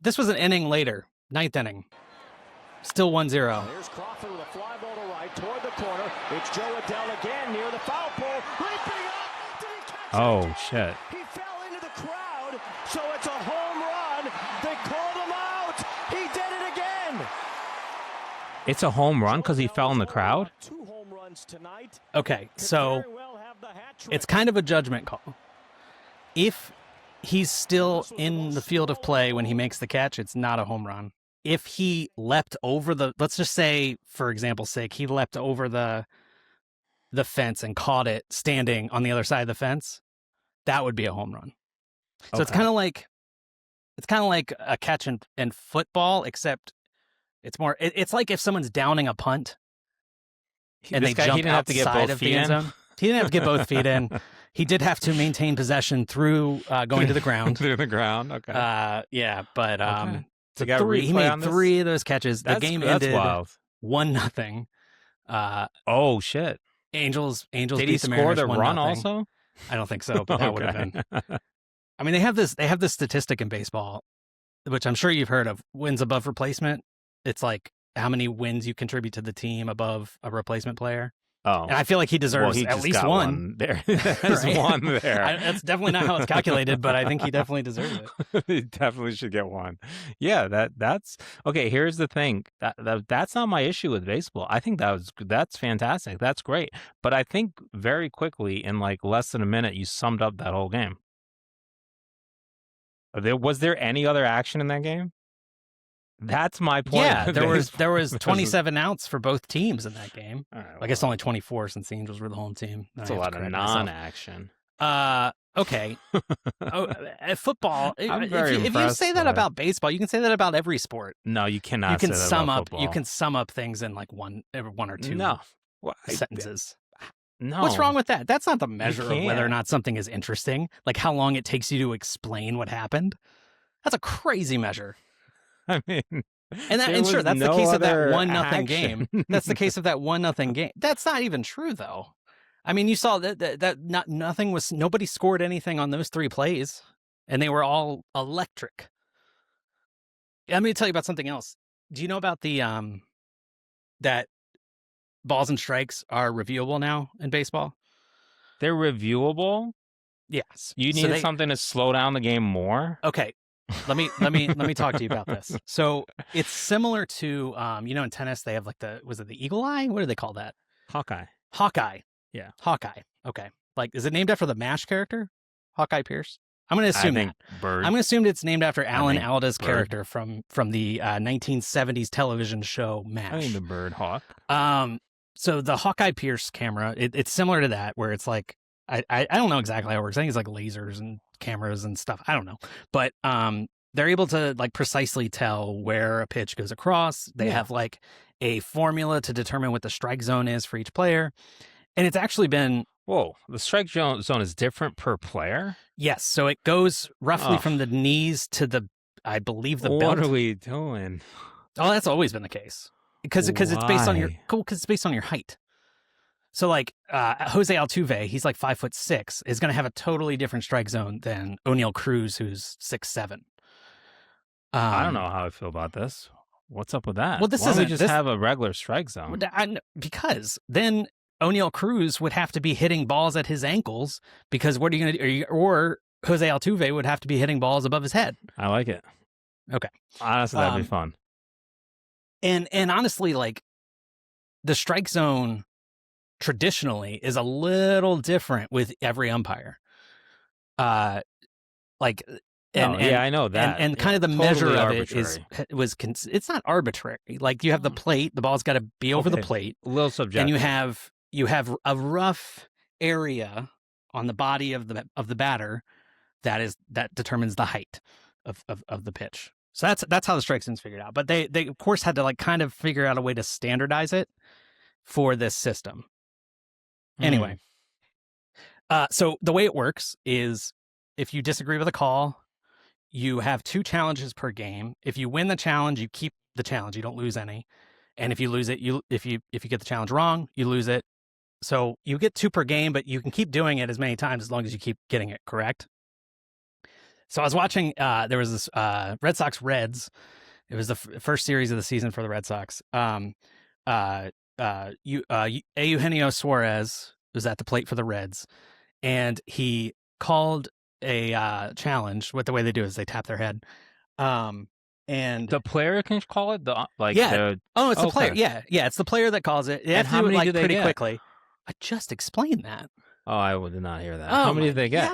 This was an inning later, 9th inning. Still 1-0. Here's Crawford with a fly ball to right toward the corner. It's Joe Adell again near the foul pole. Leaping up. Did he catch it? Oh, shit. He fell into the crowd, so it's a home run. They called him out. He did it again. It's a home run because he fell in the crowd? 2 home runs tonight. Okay, so it's kind of a judgment call. If he's still in the field of play when he makes the catch, it's not a home run. If he leapt over let's just say, for example's sake, he leapt over the fence and caught it standing on the other side of the fence, that would be a home run. So it's kind of like a catch in football, except it's more. It's like if someone's downing a punt and they jump outside of the end zone. He didn't have to get both feet in. He did have to maintain possession through going to the ground. Through the ground, okay. Yeah, but So he made 3 of those catches. The game ended 1-0. Oh shit! Angels. Did beat he the Mariners score the 1-0. run also? I don't think so, but that would have been. I mean, they have this statistic in baseball. which I'm sure you've heard of, wins above replacement. It's like how many wins you contribute to the team above a replacement player. Oh, And I feel like he deserves he at just least got one. there. There's Right? one there. That's definitely not how it's calculated, but I think he definitely deserves it. He definitely should get one. Yeah, that's okay. Here's the thing. That's not my issue with baseball. I think that's fantastic. That's great. But I think very quickly, in like less than a minute, you summed up that whole game. Was there any other action in that game? That's my point. Yeah, there was 27 outs for both teams in that game. Right, I guess only 24 since the Angels were the home team. That's a lot of non-action. Okay. Football. I'm very if you impressed, say that but- about baseball, you can say that about every sport. No, you cannot. You can say that sum about up. football. You can sum up things in like one or two No. sentences. No. What's wrong with that? That's not the measure of whether or can't. not something is interesting. Like how long it takes you to explain what happened. That's a crazy measure. I mean, And sure, that's the no case of that other 1-0 game. action. That's the case of that 1-0 game. That's not even true, though. I mean, you saw that nobody scored anything on those 3 plays, and they were all electric. Let me tell you about something else. Do you know about the that balls and strikes are reviewable now in baseball? They're reviewable. Yes. You So need something to slow down the game more. Okay. Let me talk to you about this. So it's similar to in tennis they have like was it the eagle eye? What do they call that? Hawkeye. Yeah. Hawkeye. Okay. Like, is it named after the MASH character? Hawkeye Pierce? I'm going to assume I think that. Bird. I'm going to assume it's named after Alan think Alda's Bird. character from the 1970s television show MASH. I mean the bird hawk. So the Hawkeye Pierce camera, it's similar to that, where it's like, I don't know exactly how it works. I think it's like lasers and cameras and stuff. I don't know. But they're able to like precisely tell where a pitch goes across. They have like a formula to determine what the strike zone is for each player. And it's actually been... Whoa, the strike zone is different per player? Yes, so it goes roughly from the knees to I believe the belt. What are we doing? Oh, that's always been the case. Because it's based on Why? it's based on your height. So like Jose Altuve, he's like 5'6", is going to have a totally different strike zone than O'Neal Cruz, who's 6'7". I don't know how I feel about this. What's up with that? Well, this Why don't we isn't- just this- have a regular strike zone. Because then O'Neal Cruz would have to be hitting balls at his ankles, because what are you going to do? Or Jose Altuve would have to be hitting balls above his head. I like it. Okay. Honestly, that'd be fun. And honestly, like the strike zone traditionally is a little different with every umpire. I know that. And kind of the Totally measure of arbitrary. it's not arbitrary. Like you have the plate, the ball's got to be over the Okay. plate, A little subjective. and you have a rough area on the body of the batter that determines the height of the pitch. So that's how the strike zone's figured out. But they of course had to like kind of figure out a way to standardize it for this system. Anyway, so the way it works is if you disagree with a call, you have 2 challenges per game. If you win the challenge, you keep the challenge. You don't lose any. And if you lose it, if you get the challenge wrong, you lose it. So you get 2 per game, but you can keep doing it as many times as long as you keep getting it correct. So I was watching, there was this Red Sox Reds. It was the first series of the season for the Red Sox. Eugenio Suarez was at the plate for the Reds, and he called a challenge. What the way they do is they tap their head. And the player can call it? it's the player. Yeah, it's the player that calls it. They have to how do it many like do they pretty get? quickly. I just explained that. Oh, I did not hear that. Oh, How many my did they get?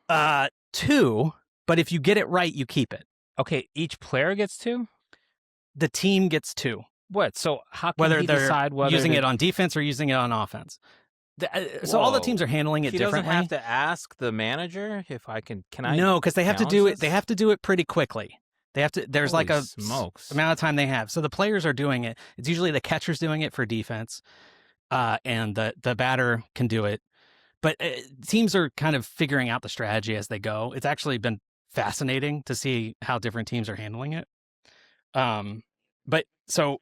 God. 2, but if you get it right, you keep it. Okay, each player gets 2? The team gets 2. What? So how can Whether he they're decide whether using to... it on defense or using it on offense. So all the Whoa. teams are handling it He differently. doesn't have to ask the manager if I can I No, because they have to challenge do it. this? They have to do it pretty quickly. They have to. There's like Holy a smokes. amount of time they have. So the players are doing it. It's usually the catcher's doing it for defense, and the batter can do it. But teams are kind of figuring out the strategy as they go. It's actually been fascinating to see how different teams are handling it. But so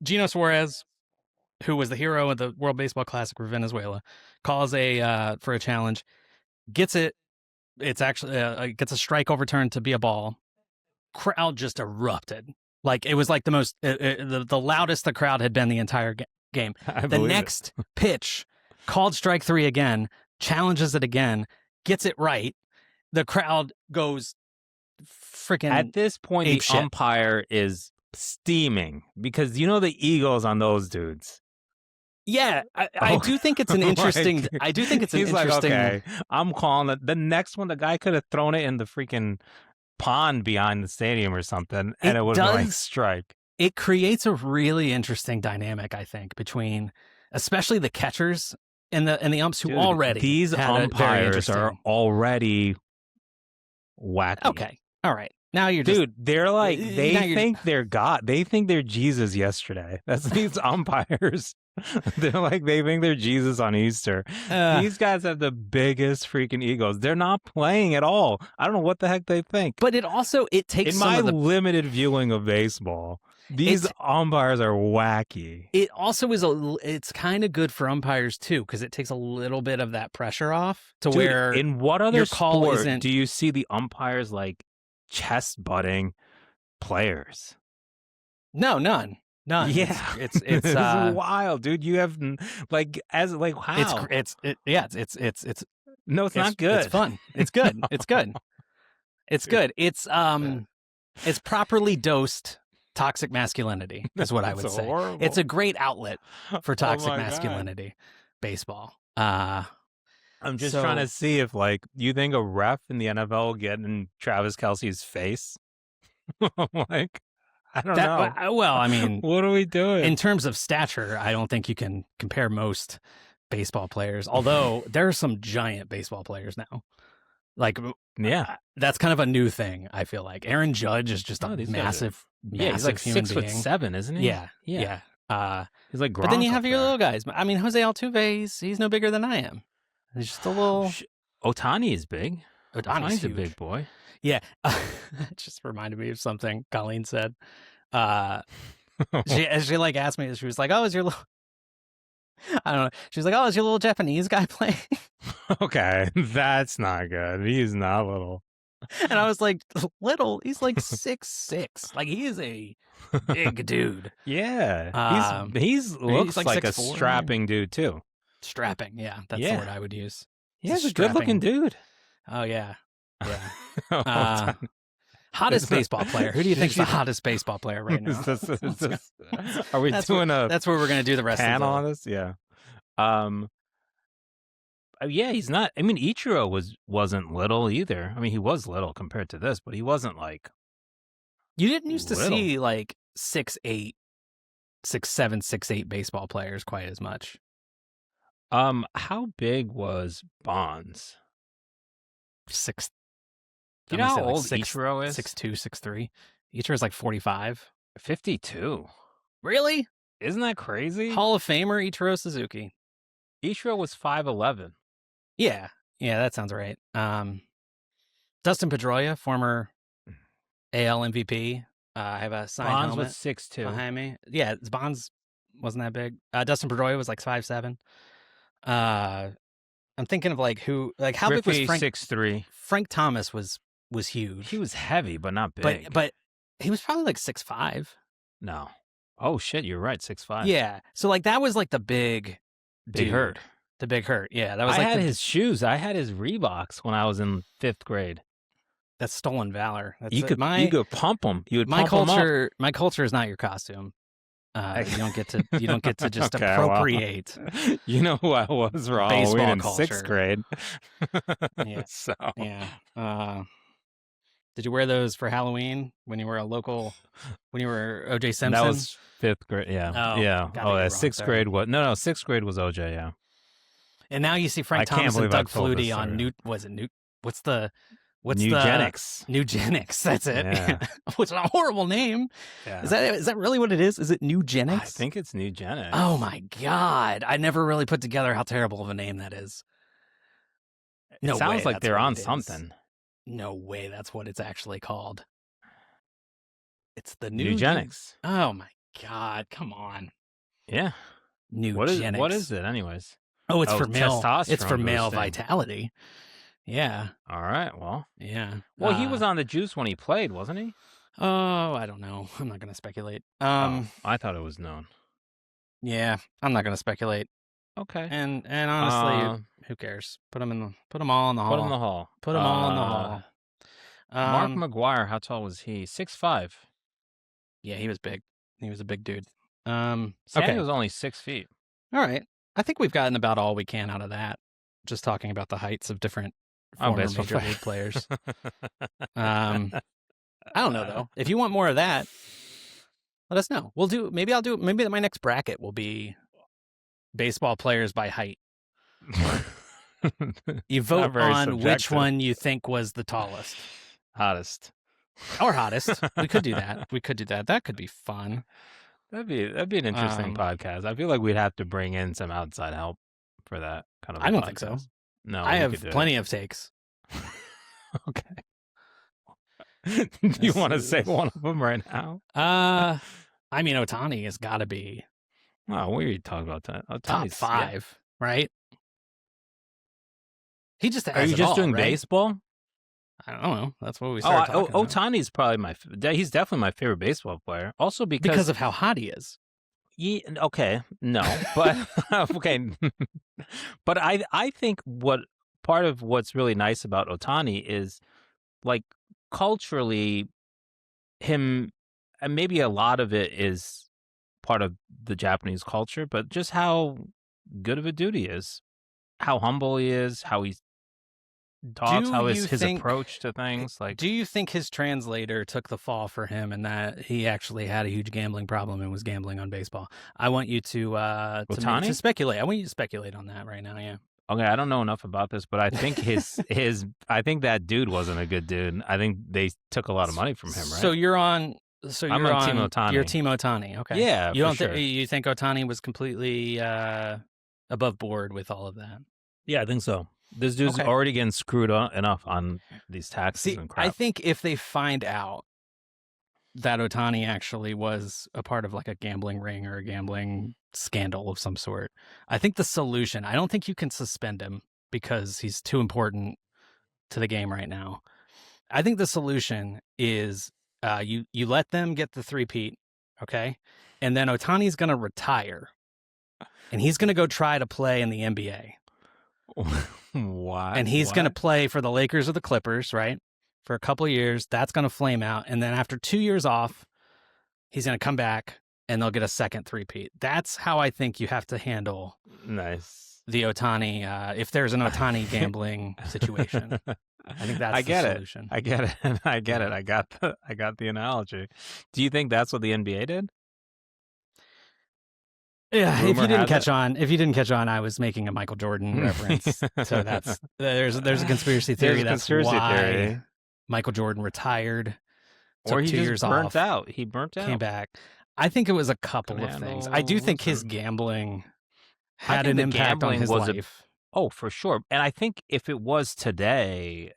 Gino Suarez, who was the hero of the World Baseball Classic for Venezuela, calls for a challenge, gets it it's actually gets a strike overturned to be a ball. Crowd just erupted. Like it was like the most the loudest the crowd had been the entire game. The next pitch, called strike 3 again, challenges it again, gets it right. The crowd goes freaking. At this point, the umpire is steaming because you know the egos on those dudes. Yeah, I do think it's an interesting. I do think it's an interesting. Like, okay, I'm calling it. The next one, the guy could have thrown it in the freaking pond behind the stadium or something, and it would have been like strike. It creates a really interesting dynamic, I think, between especially the catchers and the umps who already these umpires are already wacky. Okay, all right. Now you're just, they're like they think they're God. They think they're Jesus yesterday. That's these umpires. They're like they think they're Jesus on Easter. These guys have the biggest freaking egos. They're not playing at all. I don't know what the heck they think. But it takes in my limited viewing of baseball. These umpires are wacky. It also is it's kind of good for umpires too because it takes a little bit of that pressure off to where in what other sport do you see the umpires like chest butting players? No, none. Yeah, it's wild, dude. You have how? It's no, it's not good. It's fun. It's good. It's good. It's good. It's properly dosed toxic masculinity is what I would say. Horrible. It's a great outlet for toxic masculinity. Baseball. I'm just trying to see if you think a ref in the NFL will get in Travis Kelce's face. I don't know. Well, I mean, what are we doing? In terms of stature, I don't think you can compare most baseball players, although there are some giant baseball players now. That's kind of a new thing, I feel like. Aaron Judge is just a massive he's like human 6'7", isn't he? Yeah. He's like Gronk. But then you have your little guys. I mean, Jose Altuve, he's no bigger than I am. He's just a little... Otani is big. Otani's a big boy. Yeah. It just reminded me of something Colleen said. She asked me, she was like, oh, is your little... I don't know. She was like, oh, is your little Japanese guy playing? Okay, that's not good. He's not little. And I was like, little? He's like 6'6". Like, he is a big dude. Yeah. He's looks like 6'4", a strapping dude, too. Strapping, yeah. That's the word I would use. Yeah, he's a good-looking dude. Oh, yeah. Yeah. Hottest baseball player. Who do you think is the hottest baseball player right now? Are we doing that's where we're going to do the rest panel of on this? Yeah. Yeah, he's not. I mean, Ichiro wasn't little either. I mean, he was little compared to this, but he wasn't like. You didn't used to little. see like 6'8", 6'7", 6'8" baseball players quite as much. How big was Bonds? You know how old Ichiro is? 6'2", 6'3". Ichiro is like 45. 52. Really? Isn't that crazy? Hall of Famer Ichiro Suzuki. Ichiro was 5'11". Yeah, that sounds right. Dustin Pedroia, former AL MVP. I have a signed Bonds helmet was 6'2". behind me. Yeah, Bonds wasn't that big. Dustin Pedroia was like 5'7". I'm thinking of how Griffey, big was Frank? 6'3". Frank Thomas was huge. He was heavy, but not big. But he was probably like 6'5". No. Oh shit, you're right, 6'5". Yeah. So that was like the big hurt. The big hurt. Yeah. That was I had his shoes. I had his Reeboks when I was in 5th grade. That's stolen valor. You could pump them. You would pump them up. My culture is not your costume. You don't get to just appropriate. Well, you know who I was for Halloween in 6th grade. Yeah. So yeah. Did you wear those for Halloween when you were O.J. Simpson? That was 5th grade. Yeah. Oh, yeah. Oh, 6th grade was no. 6th grade was O.J. Yeah. And now you see Frank Thomas and Doug Flutie on Nugenics. Nugenics, that's it. Yeah. Which is a horrible name. Yeah. Is that really what it is? Is it Nugenics? I think it's Nugenics. Oh my God. I never really put together how terrible of a name that is. It sounds like they're on something. No way that's what it's actually called. It's the Nugenics. Oh my God, come on. Yeah. Nugenics. What is it anyways? Oh, it's for male. Testosterone It's for male boosting. vitality. Yeah. All right. Well, Yeah. well, he was on the juice when he played, wasn't he? Oh, I don't know. I'm not going to speculate. I thought it was known. Yeah, I'm not going to speculate. Okay. And honestly, who cares? Put them all in the hall. Put him in the hall. Put them all in the hall. Mark McGuire, how tall was he? 6'5". Yeah, he was big. He was a big dude. Sandy Okay. was only 6 feet. All right. I think we've gotten about all we can out of that. Just talking about the heights of different former major league players. I don't know though. If you want more of that, let us know. Maybe my next bracket will be baseball players by height. You vote on which one you think was the tallest. Hottest. Or hottest. We could do that. That could be fun. That'd be an interesting podcast. I feel like we'd have to bring in some outside help for that kind of. I don't think so. No, I have plenty of takes. Okay. Do you want to say one of them right now? I mean, Ohtani has got to be. Oh, what are you talking about? Top 5, right? He just has Are you just doing right? baseball? I don't know. That's what we started talking about. Ohtani's probably he's definitely my favorite baseball player. Also because of how hot he is. Yeah, okay, no, but okay, but I think part of what's really nice about Ohtani is like culturally him, and maybe a lot of it is part of the Japanese culture, but just how good of a dude he is, how humble he is, how he talks, how his approach to things. Like, do you think his translator took the fall for him and that he actually had a huge gambling problem and was gambling on baseball? I want you to speculate. I want you to speculate on that right now. Yeah. Okay, I don't know enough about this, but I think I think that dude wasn't a good dude. I think they took a lot of money from him, right? So you're on Team Ohtani. You're Team Ohtani. Okay. Yeah. You think Ohtani was completely above board with all of that? Yeah, I think so. This dude's already getting screwed enough on these taxes and crap. I think if they find out that Ohtani actually was a part of like a gambling ring or a gambling scandal of some sort, I think the solution, I don't think you can suspend him because he's too important to the game right now. I think the solution is you let them get the three-peat, okay? And then Ohtani's going to retire, and he's going to go try to play in the NBA. Why? And he's going to play for the Lakers or the Clippers, right? For a couple of years. That's going to flame out. And then after 2 years off, he's going to come back and they'll get a second three-peat. That's how I think you have to handle the Ohtani, if there's an Ohtani gambling situation. I think that's the solution. I get it. I get it. I got the analogy. Do you think that's what the NBA did? Yeah, if you didn't catch on, I was making a Michael Jordan reference. So there's a conspiracy theory. Why Michael Jordan retired, or he took 2 years burnt off, out. He burnt out, came back. I think it was a couple of things. I do think his gambling had an impact on his life. Oh, for sure. And I think if it was today,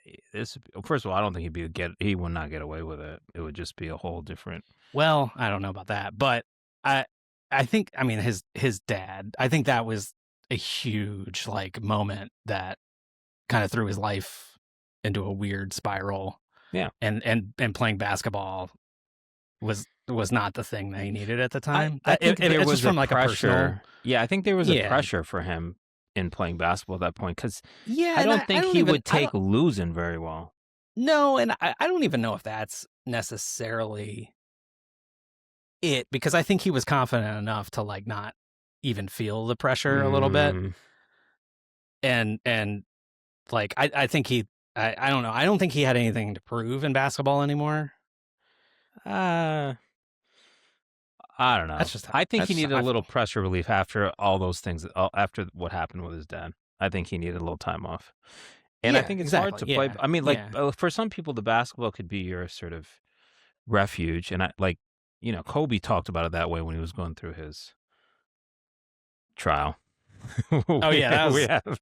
first of all, I don't think he would not get away with it. It would just be a whole different. Well, I don't know about that, but I think, I mean, his dad, I think that was a huge like moment that kind of threw his life into a weird spiral. Yeah. And playing basketball was not the thing that he needed at the time. I think it was from like a personal. Yeah, I think there was a pressure for him in playing basketball at that point because I don't think he would take losing very well. No, and I don't even know if that's necessarily it, because I think he was confident enough to like not even feel the pressure a little bit. And like I think I don't know. I don't think he had anything to prove in basketball anymore. I don't know. I think he needed a little pressure relief after all those things, after what happened with his dad. I think he needed a little time off. And I think it's hard to play. I mean, for some people, the basketball could be your sort of refuge. And Kobe talked about it that way when he was going through his trial. Oh, yeah. we have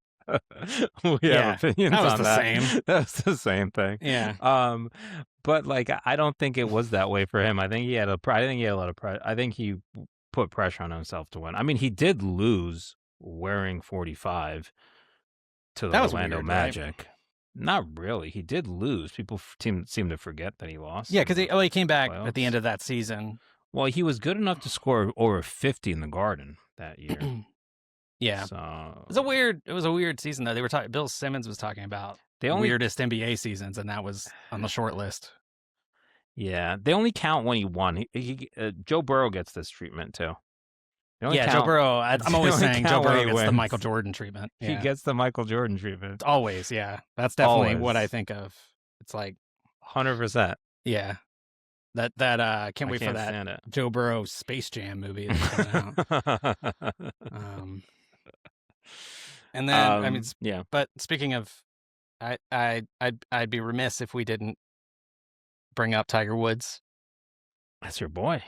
opinions on that. Same. That was the same thing. Yeah. But like, I don't think it was that way for him. I think he had a lot of pressure. I think he put pressure on himself to win. I mean, he did lose wearing 45 to the Orlando Magic. Not really. He did lose. People seem to forget that he lost. Yeah, because he came back playoffs. at the end of that season. Well, he was good enough to score over 50 in the Garden that year. Yeah, so it was a weird season though. They were talking. Bill Simmons was talking about the weirdest NBA seasons, and that was on the short list. Yeah, they only count when he won. Joe Burrow gets this treatment too. Joe Burrow. I'm always saying Joe Burrow gets the Michael Jordan treatment. Yeah. He gets the Michael Jordan treatment. Always, yeah. That's definitely what I think of. It's like 100%. Yeah. That can't wait for that Joe Burrow Space Jam movie that's coming out. And then yeah. But speaking of, I'd be remiss if we didn't bring up Tiger Woods. That's your boy.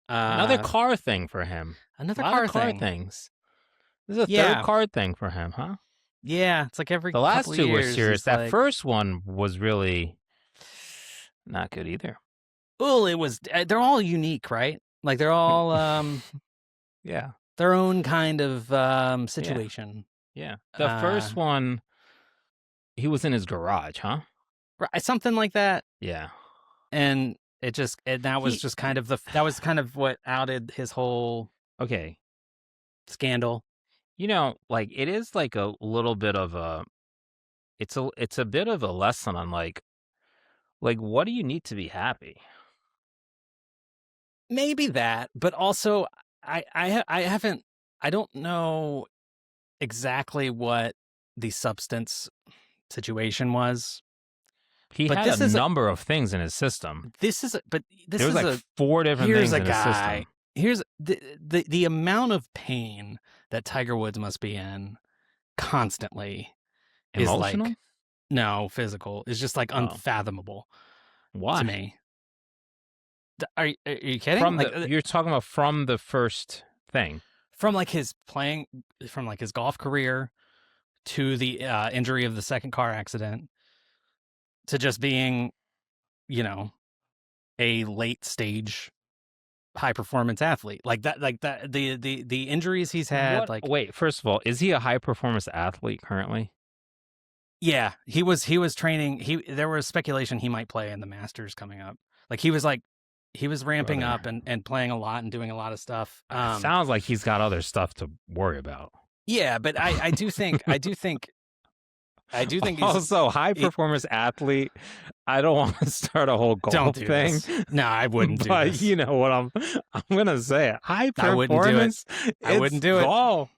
Another car thing for him. Another car thing. Things. This is a third car thing for him, huh? Yeah, it's like the last two were serious. That like... first one was really not good either. Well, it was. They're all unique, right? Like they're all, yeah, their own kind of situation. Yeah. The first one, he was in his garage, huh? Right, something like that. Yeah, and that was kind of what outed his whole scandal. Like it is like a little bit of a, it's a bit of a lesson on like what do you need to be happy? Maybe that, but also I don't know exactly what the substance situation was. He had a number of things in his system. There was like 4 different things in his system. Here's the amount of pain that Tiger Woods must be in constantly. Emotional? Is like, no, physical. It's just like unfathomable. Why? To me. Are you kidding? You're talking about from the first thing. From like his golf career to the injury of the second car accident to just being, a late stage high performance athlete the injuries he's had. Wait, first of all, is he a high performance athlete currently? Yeah, he was training. There was speculation he might play in the Masters coming up. He was ramping up and playing a lot and doing a lot of stuff. Sounds like he's got other stuff to worry about. Yeah, but I do think he's also high performance athlete. I don't want to start a whole golf thing. No, I wouldn't do but this. You know what I'm gonna say. High performance. I wouldn't do it. Golf.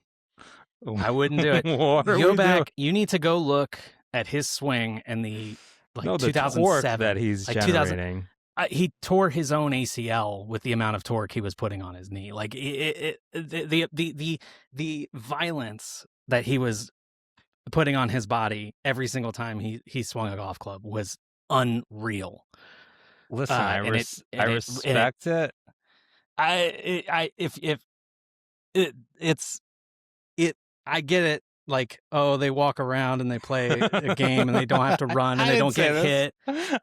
I wouldn't do it. Go back. You need to go look at his swing and the 2007 that he's generating. He tore his own ACL with the amount of torque he was putting on his knee. The violence that he was putting on his body every single time he swung a golf club was unreal. Listen, I respect it. I get it. They walk around and they play a game and they don't have to run and they don't get hit.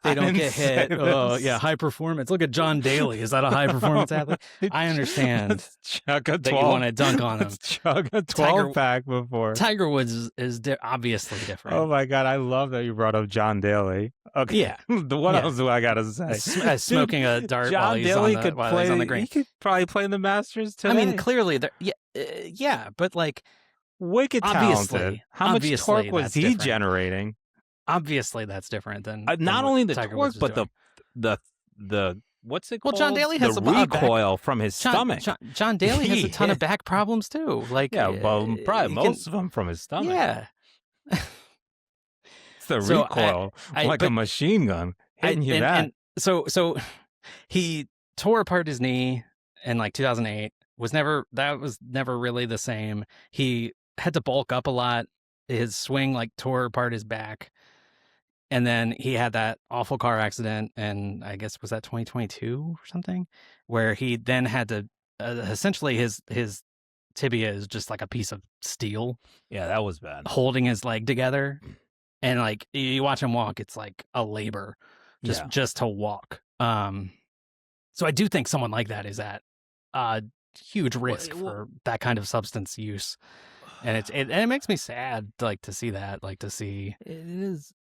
They don't get hit. Oh, yeah, high performance. Look at John Daly. Is that a high performance athlete? I understand chug a 12, that you want to dunk on him. Chug a 12-pack before. Tiger Woods is obviously different. Oh, my God. I love that you brought up John Daly. Okay. Yeah. What else do I got to say? Smoking a dart John while he's Daly on could while he's on the green. He could probably play in the Masters today. I mean, clearly, but wicked talented. How much torque was he generating? Obviously, that's different than not only the Tiger torque, but doing. the what's it called? Well, John Daly has the recoil from his stomach. John Daly has a ton of back problems too. Probably most of them from his stomach. Yeah, it's the recoil, a machine gun hitting you that. And so he tore apart his knee in 2008. That was never really the same. He had to bulk up a lot. His swing tore apart his back. And then he had that awful car accident, and I guess was that 2022 or something, where he then had to essentially his tibia is just like a piece of steel. Yeah, that was bad. Holding his leg together, and you watch him walk, it's like a labor just to walk. So I do think someone like that is at huge risk for that kind of substance use. And it makes me sad, like, to see that, like, to see It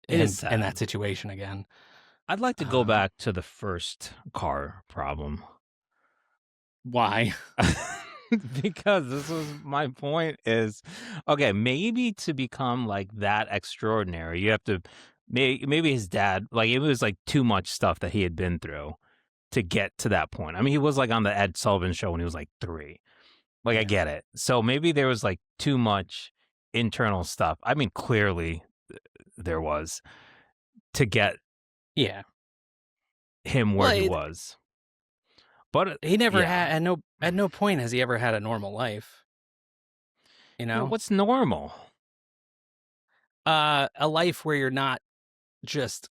is in that situation again. I'd like to go back to the first car problem. Why? Because this was my point is, okay, maybe to become like that extraordinary, you have to, maybe his dad, like it was like too much stuff that he had been through to get to that point. I mean, he was like on the Ed Sullivan Show when he was like 3. Like, Yeah. I get it. So maybe there was like too much internal stuff. I mean, clearly there was to get Yeah. him where he Well, was. But he never yeah. had at no point has he ever had a normal life. You know? Well, what's normal? A life where you're not just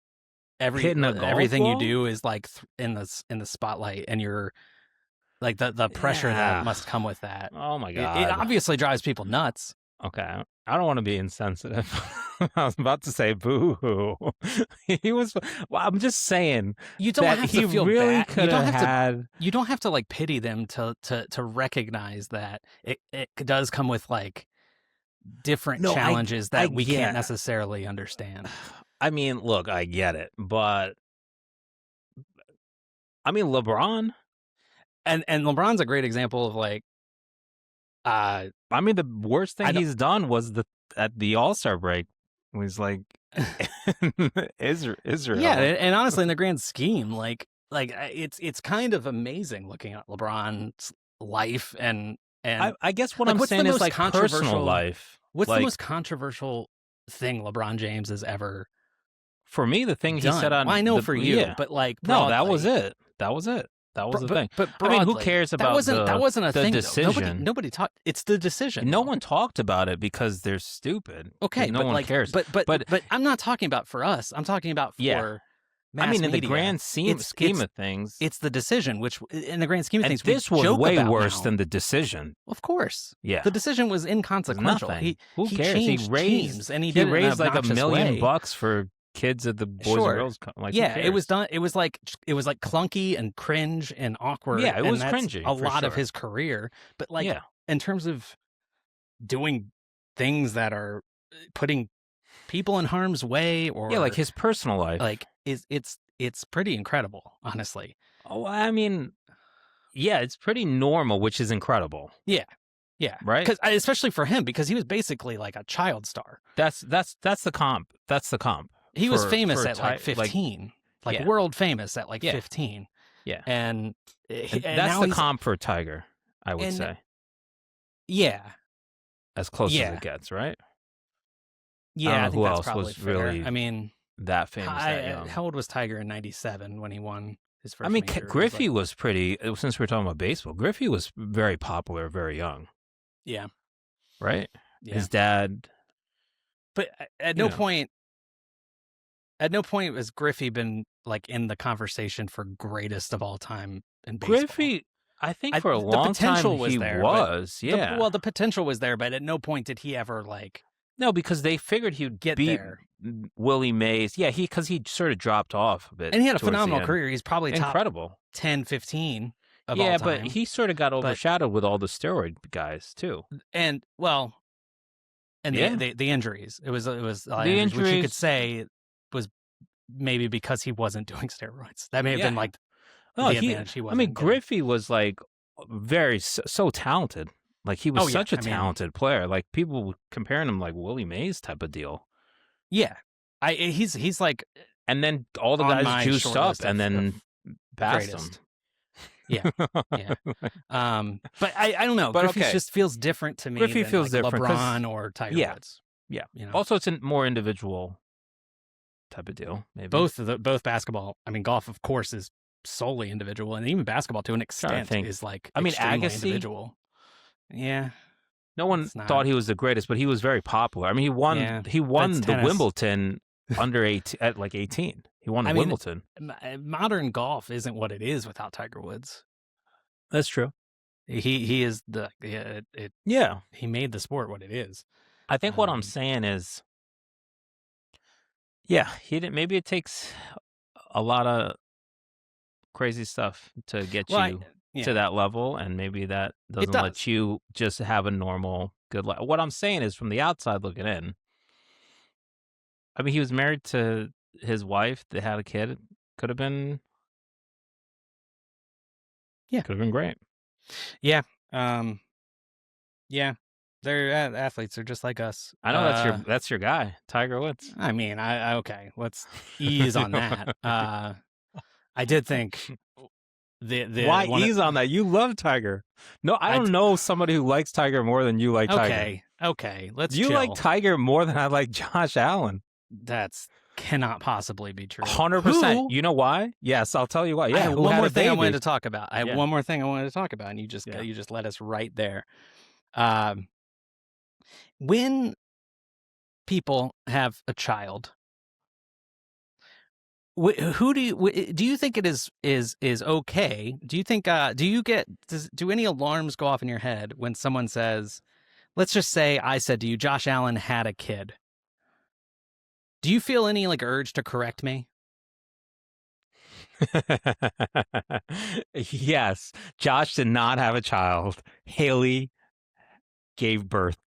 Hitting a golf everything ball? you do is like in the spotlight, and you're like the pressure Yeah. that must come with that. Oh my It God. obviously drives people nuts. Okay. I don't want to be insensitive. I was about to say boo-hoo. He was, well, I'm just saying You don't that have he to feel really bad. could have had. You don't have to like pity them to recognize that it does come with like different No, challenges I that we get- can't necessarily understand. I mean, look, I get it, but I mean, LeBron. And LeBron's a great example of like, I mean, the worst I thing don't- he's done was at the All-Star break. Was like Israel. yeah, and honestly, in the grand scheme, like it's kind of amazing looking at LeBron's life and I guess what like, I'm what's the saying is most like personal controversial- life. what's like, the most controversial thing LeBron James has ever for me? The thing done? he said on, Well, I know the, for you, yeah. but like No, that was broadly- it. That was it. That was the thing. But I mean, who broadly, cares about that wasn't a the thing. Though. decision? Nobody talked. It's the decision. No though. one talked about it because they're stupid. Okay, no but one like, cares. But I'm not talking about for us. I'm talking about for. Yeah. Mass I mean, in the media. grand scheme of things, It's the decision, which in the grand scheme of and things, we this was joke way about worse now. than the decision. Of course, Yeah, the decision was inconsequential. nothing. Who he cares? changed He raised teams, and he raised like $1 obnoxious million way. bucks for kids at the Boys Sure. and Girls. Like, Yeah, who it was cares? done. It was like clunky and cringe and awkward. Yeah, it and was that's cringy, A for lot of sure. his career, but like Yeah. in terms of doing things that are putting people in harm's way, or Yeah, like his personal life. like it's pretty incredible, honestly. Oh, I mean, yeah, it's pretty normal, which is incredible. Yeah, Right? Because especially for him, because he was basically like a child star. That's the comp. That's the comp. He was For- famous for at like 15, like yeah. world famous at like Yeah. 15. Yeah. And That's now the he's- comp for Tiger, I would and- say. Yeah, As close Yeah. as it gets, right? yeah. know I think who that's else probably was fair. really I mean, That famous, that young. how old was Tiger in '97 when he won his first? I mean, major? It was Griffey like- was pretty, since we're talking about baseball, Griffey was very popular very young, yeah, right? yeah. His dad, But at you no know. point, has Griffey been like in the conversation for greatest of all time in baseball. Griffey, I think for a the long potential time was he there, but was, The- yeah. well, the potential was there, but at no point did he ever like No, because they figured he'd get beat there. Willie Mays. Yeah, because he sort of dropped off a bit. And he had a towards the phenomenal end. career. He's probably top Incredible. 10, 15 of Yeah, all but time. he sort of got overshadowed with all the steroid guys too. And well, and Yeah. the injuries. It was which you could injuries- say was maybe because he wasn't doing steroids. That may have been Yeah. like No, the advantage he I wasn't mean, getting. Griffey was like very so talented. Like he was Oh, yeah. such a I mean- talented player. Like people were comparing him like Willie Mays type of deal. Yeah, he's like And then all the On my guys juiced short up list and of then passed greatest. him. Yeah, yeah. But I don't know. But Griffey okay. just feels different to me. Griffey than, feels like different 'cause- LeBron or Tiger Yeah. Woods. Yeah. You know, Also, it's a more individual type of deal. Maybe both basketball. I mean, golf of course is solely individual, and even basketball to an extent think. is like. I mean, extremely Agassi? individual. Yeah, No one It's not. thought he was the greatest, but he was very popular. I mean, he won. Yeah, He won that's the tennis. Wimbledon under 18 at like 18. He won I mean, Wimbledon. Modern golf isn't what it is without Tiger Woods. That's true. He is Yeah, he made the sport what it is. I think what I'm Um, saying is, yeah, he didn't. Maybe it takes a lot of crazy stuff to get Well, you yeah. to that level, and maybe that doesn't let does. you just have a normal good life. What I'm saying is, from the outside looking in, I mean, he was married to his wife. They had a kid. Could have been, Yeah. could have been great. Yeah. Yeah. They're athletes. They're just like us. I know that's your guy, Tiger Woods. I mean, okay. Let's ease on that. I did think Why ease on that? You love Tiger. No, I don't know somebody who likes Tiger more than you like Tiger. Okay. Let's You chill. like Tiger more than I like Josh Allen. That's cannot possibly be true. 100%. You know why? Yes, I'll tell you why. Yeah, I have who one had more a thing I baby? wanted to talk about. I have Yeah. one more thing I wanted to talk about, and you just led us right there. When people have a child, who do you think it is okay? Do you think do any alarms go off in your head when someone says, let's just say I said to you, Josh Allen had a kid? Do you feel any like urge to correct me? Yes, Josh did not have a child. Haley gave birth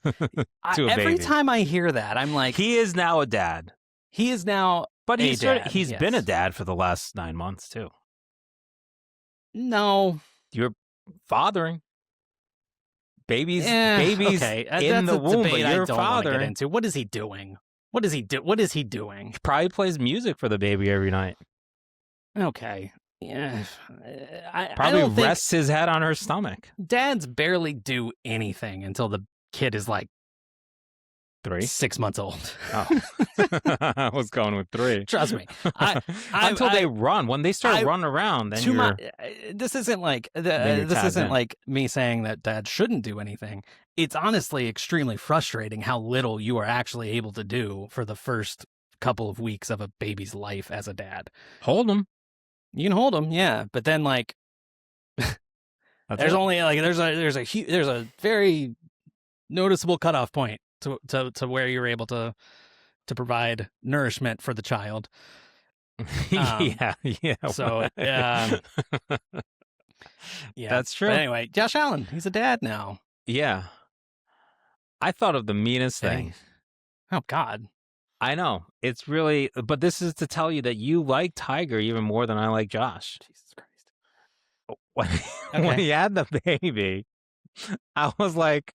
to a baby. Every time I hear that, I'm like, he is now a dad. He is now, but he's yes. been a dad for the last 9 months too. No, you're fathering babies. Okay. In the womb, but I you're don't fathering. get into. What is he doing? What is he doing? He probably plays music for the baby every night. Okay. Yeah. Probably I don't rests his head on her stomach. Dads barely do anything until the kid is like 3, 6 months old. Oh, I was going with 3. Trust me. Until they run. When they start running around, then this isn't like this isn't like me saying that dad shouldn't do anything. It's honestly extremely frustrating how little you are actually able to do for the first couple of weeks of a baby's life as a dad. Hold them. You can hold them, yeah, but then like there's only like there's a very noticeable cutoff point to where you're able to provide nourishment for the child. Yeah. So yeah, that's true. But anyway, Josh Allen, he's a dad now. Yeah. I thought of the meanest thing. Oh God. I know. It's really, but this is to tell you that you like Tiger even more than I like Josh. Jesus Christ. When he had the baby, I was like,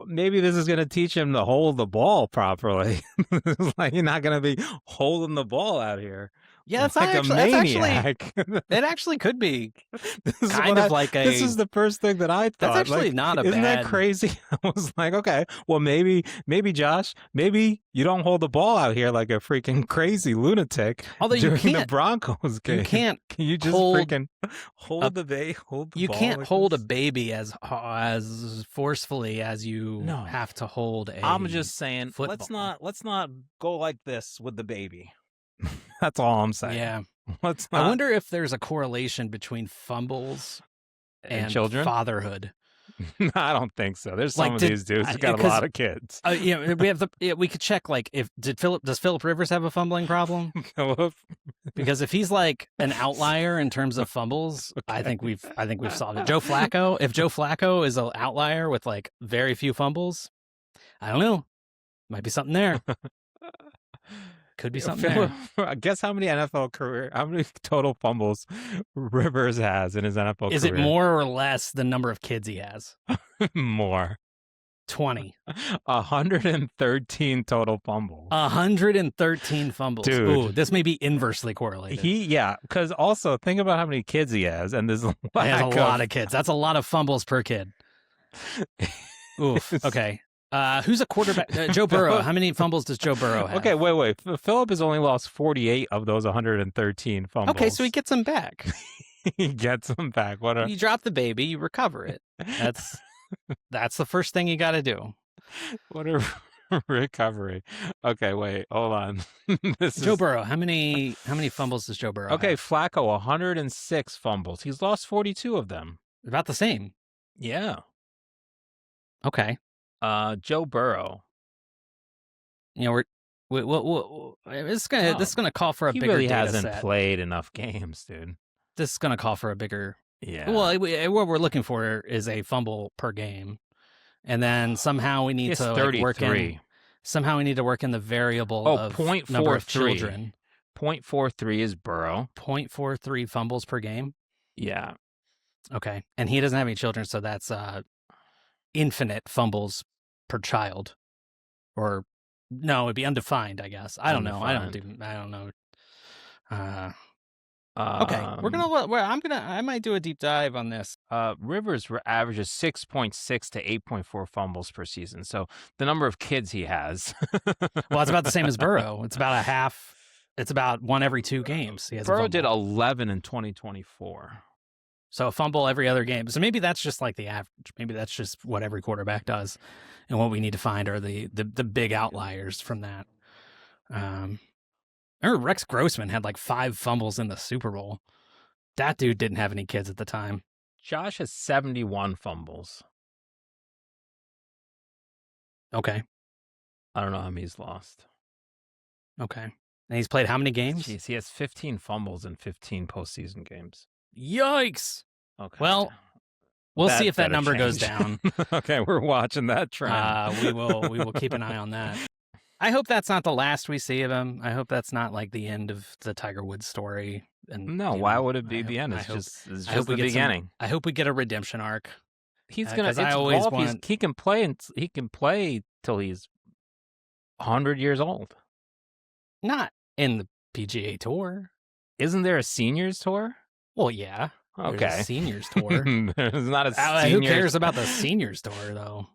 maybe this is going to teach him to hold the ball properly. It's like, you're not going to be holding the ball out here. Yeah, it's like a maniac. It actually could be This is the first thing that I thought. That's actually not a isn't bad. that crazy? I was like, okay, well, maybe Josh, maybe you don't hold the ball out here like a freaking crazy lunatic. Although you during can't, the Broncos game. You can't. Can you just freaking hold the ball? You can't like hold this? a baby as forcefully as you have to hold a. I'm just saying, football. let's not go like this with the baby. That's all I'm saying. Yeah. I wonder if there's a correlation between fumbles and children? Fatherhood. I don't think so. There's Like, some of these dudes who got a lot of kids. We could check like does Phillip Rivers have a fumbling problem? Phillip? Because if he's like an outlier in terms of fumbles, I think we've solved it. Joe Flacco, if Joe Flacco is an outlier with like very few fumbles, I don't know. Might be something there. Could be something there. Guess how many total fumbles Rivers has in his NFL career? Is it more or less the number of kids he has? More. 20. 113 total fumbles. 113 fumbles. Dude. Ooh, this may be inversely correlated. Because also think about how many kids he has, and there's He has a lot of kids. That's a lot of fumbles per kid. Oof. Okay. Who's a quarterback? Joe Burrow. How many fumbles does Joe Burrow have? Okay, wait. Phillip has only lost 48 of those 113 fumbles. Okay, so he gets them back. He gets them back. You drop the baby, you recover it. That's the first thing you got to do. What a recovery. Okay, wait, hold on. Joe Burrow. How many fumbles does Joe Burrow have? Flacco, 106 fumbles. He's lost 42 of them. About the same. Yeah. Okay. Joe Burrow. You know, this is gonna call for a bigger. He really data hasn't set. played enough games, dude. This is gonna call for a bigger. Yeah. Well, what we're looking for is a fumble per game, And then somehow we need It's to 33. work in. Somehow we need to work in the variable of number of children. 0.43 is Burrow. 0.43 fumbles per game. Yeah. Okay, and he doesn't have any children, so that's infinite fumbles per child, or no, it'd be undefined, I guess. I don't know. I don't know. Okay, I might do a deep dive on this. Rivers averages 6.6 to 8.4 fumbles per season. So the number of kids he has. Well, it's about the same as Burrow. It's about a half. It's about 1 every 2 games. He has Burrow did 11 in 2024. So a fumble every other game. So maybe that's just like the average. Maybe that's just what every quarterback does. And what we need to find are the big outliers from that. I remember Rex Grossman had like 5 fumbles in the Super Bowl. That dude didn't have any kids at the time. Josh has 71 fumbles. Okay. I don't know how many he's lost. Okay. And he's played how many games? Jeez, he has 15 fumbles in 15 postseason games. Yikes. Okay. Well, we'll see if that number goes down. Okay, we're watching that trend. We will keep an eye on that. I hope that's not the last we see of him. I hope that's not like the end of the Tiger Woods story. And no, why would it be the end? It's just the beginning. I hope we get a redemption arc. He's gonna. It's golf. He can play and he can play till he's 100 years old. Not in the PGA Tour. Isn't there a seniors tour? Well, yeah. Okay. There's a seniors tour. There's not a seniors. Who cares about the seniors tour, though?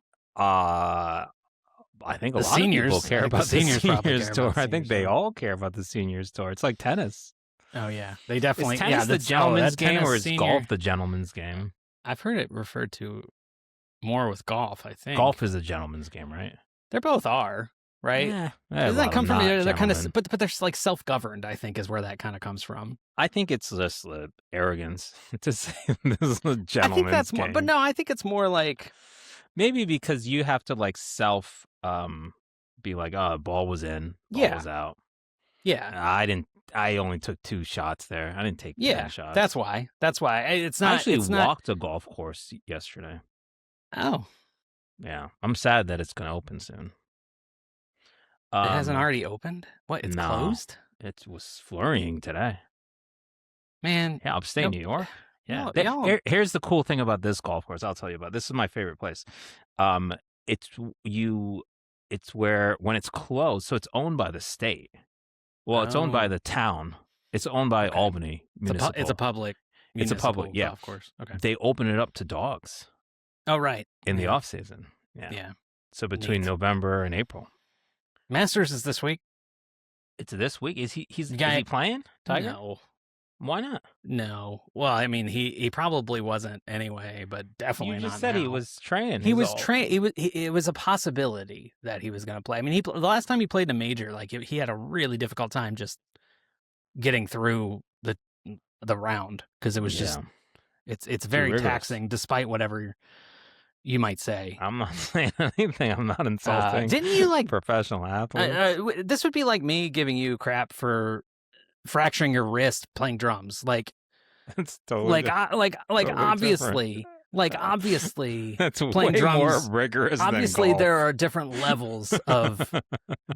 I think a lot seniors, of people care about the seniors tour. I think they tour. all care about the seniors tour. It's like tennis. Oh, yeah. They definitely... Is tennis the gentleman's game or is senior... golf the gentleman's game? I've heard it referred to more with golf, I think. Golf is a gentleman's game, right? They both are, right? Yeah. Doesn't that come from... They're kind of... But they're like self-governed, I think, is where that kind of comes from. I think it's just arrogance to say this is a gentleman's game. I think that's more... But no, I think it's more like... Maybe because you have to like self... be like, oh, ball was in, ball was out. Yeah. I only took 2 shots there. I didn't take 10 shots. That's why. It's not. I actually it's walked a golf course yesterday. Oh. Yeah. I'm sad that it's going to open soon. It hasn't already opened? What? It's closed? It was flurrying today. Man. Yeah, upstate New York. Yeah. No, here's the cool thing about this golf course. I'll tell you about. This is my favorite place. It's where when it's closed, so it's owned by the state. Well, it's owned by the town. It's owned by Albany Municipal. It's a public. It's a public, yeah. Of course. Okay. They open it up to dogs. Oh, right. In the off season. Yeah. So between November and April. Masters is this week. It's this week. Is he playing? Tiger? No. Why not? No. Well, I mean, he probably wasn't anyway, but definitely not. You just said he was training. He was training. It was a possibility that he was going to play. I mean, the last time he played in a major, like he had a really difficult time just getting through the round because it was just it's very taxing, despite whatever you might say. I'm not saying anything. I'm not insulting. Didn't you like professional athletes? This would be like me giving you crap for fracturing your wrist playing drums. Like it's totally obviously that's playing way drums more rigorous obviously than golf. there are different levels of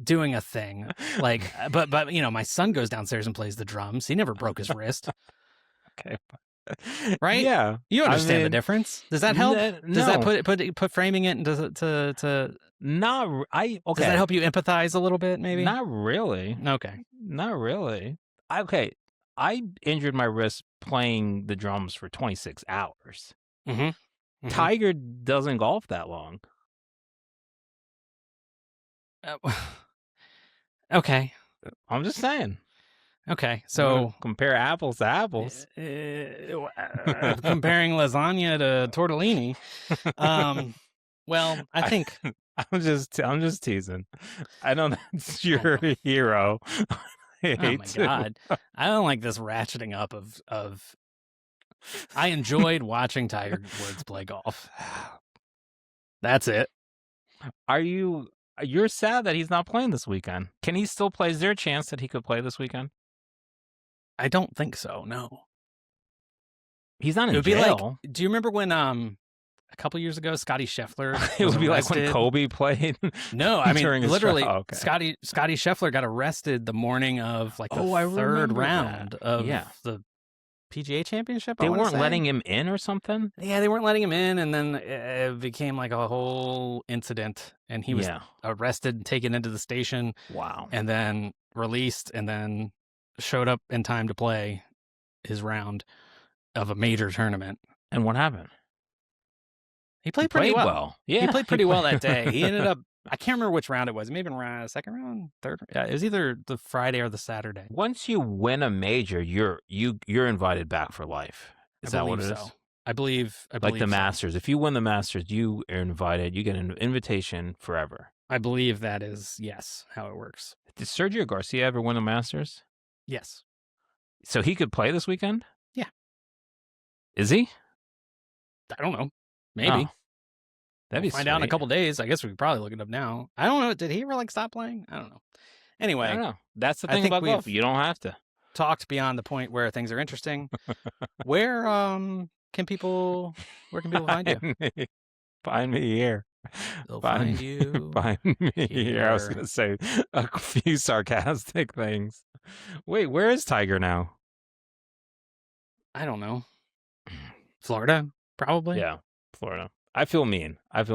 doing a thing. Like but my son goes downstairs and plays the drums. He never broke his wrist. Okay. Right? Yeah. You understand the difference? Does that help? No. Does that put framing it into to okay. Does that help you empathize a little bit maybe? Not really. Okay. Not really. Okay. I injured my wrist playing the drums for 26 hours. Mm-hmm. Mm-hmm. Tiger doesn't golf that long. Okay. I'm just saying. Okay, so compare apples to apples. Comparing lasagna to tortellini. Well, I think I'm just teasing. I know that's your hero. Oh my God, I don't like this ratcheting up of. I enjoyed watching Tiger Woods play golf. That's it. You're sad that he's not playing this weekend. Can he still play? Is there a chance that he could play this weekend? I don't think so. No. He's not in it would jail. Be like, do you remember when a couple years ago, Scotty Scheffler. It was would be like when arrested. Kobe played. No, I mean during his literally, trial. Okay. Scotty Scheffler got arrested the morning of like the I third remember round that. of Yeah. the PGA Championship. They I wanna weren't say. letting him in or something? Yeah, they weren't letting him in, and then it became like a whole incident, and he was arrested and taken into the station, Wow. and then released, and then showed up in time to play his round of a major tournament. And what happened? He played pretty well. Yeah. He played pretty well that day. He ended up, I can't remember which round it was. Maybe second round, third. Yeah, it was either the Friday or the Saturday. Once you win a major, you're invited back for life. Is that what it is? I believe Like the so. Masters. If you win the Masters, you are invited. You get an invitation forever. I believe that is, yes, how it works. Did Sergio Garcia ever win the Masters? Yes. So he could play this weekend? Yeah. Is he? I don't know. Maybe. Oh, that'd be We'll find out in a sweet. couple days. I guess we could probably look it up now. I don't know. Did he ever stop playing? I don't know. Anyway, I don't know. That's the I thing think about golf. we've- You don't have to. talked beyond the point where things are interesting. Where can people find you? Find me here. They'll find you. Find me here. I was here. going to say a few sarcastic things. Wait, where is Tiger now? I don't know. Florida, probably. Yeah, Florida. I feel mean. I'm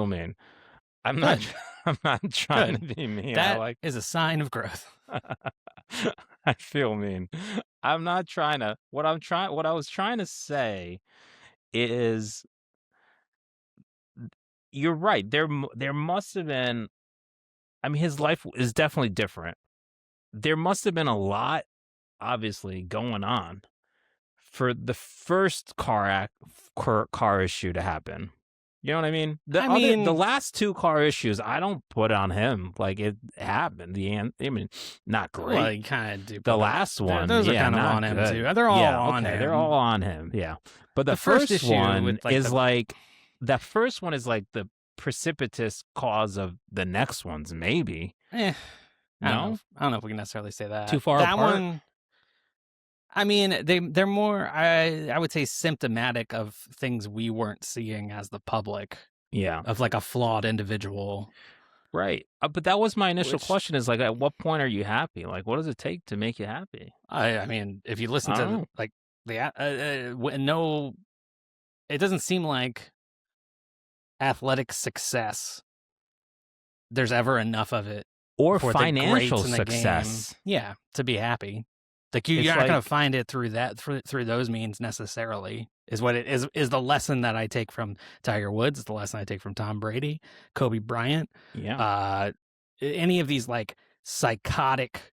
not. Good. I'm not trying Good. to be mean. That is a sign of growth. I feel mean. I'm not trying to. What I was trying to say is, you're right. There must have been. I mean, his life is definitely different. There must have been a lot, obviously, going on for the first car issue to happen. You know what I mean? The last two car issues, I don't put on him. Like, it happened. Not great. Well, you kind of do. The last one, those are kind of not on him good. too. They're all on him. They're all on him. Yeah, but the first first issue one with, is the first one is like the precipitous cause of the next ones. Maybe. I No? don't know if we can necessarily say that. Too far that apart? one. I mean, they're more. I would say symptomatic of things we weren't seeing as the public. Yeah. Of like a flawed individual. Right. But that was my initial Which- question: is like, at what point are you happy? Like, what does it take to make you happy? I mean, if you listen I to don't know. like no, it doesn't seem like athletic success. There's ever enough of it Or for financial the greats in the success. game. Yeah, to be happy. Like you're It's not going like- to find it through those means necessarily. Is what it is the lesson that I take from Tiger Woods. It's the lesson I take from Tom Brady, Kobe Bryant. Yeah. Any of these like psychotic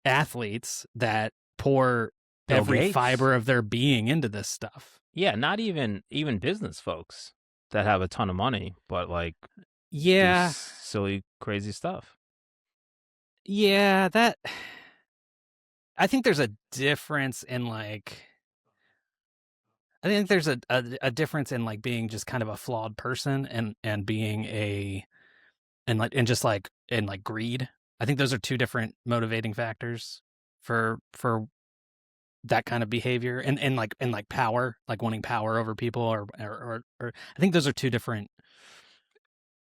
athletes that pour Bill every Gates. fiber of their being into this stuff. Yeah. Not even business folks that have a ton of money, but like do Yeah, silly, crazy stuff. yeah. That I think there's a difference in like. I think there's a difference in like being just kind of a flawed person and being and just like greed. I think those are two different motivating factors for that kind of behavior and like power, like wanting power over people or I think those are two different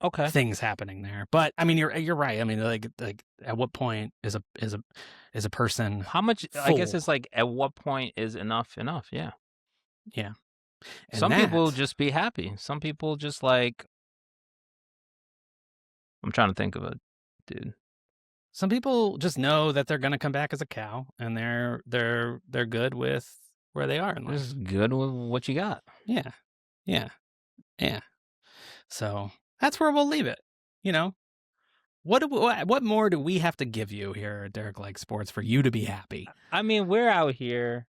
Okay. things happening there. But I mean, you're right. I mean, like at what point is a person? How much? I guess Full. it's like, at what point is enough enough? Yeah. Yeah. And Some people that- just be happy. Some people just like. I'm trying to think of a dude. Some people just know that they're going to come back as a cow, and they're good with where they are in life. Just good with what you got. Yeah. So that's where we'll leave it. You know, what more do we have to give you here at Derek Like Sports for you to be happy? I mean, we're out here.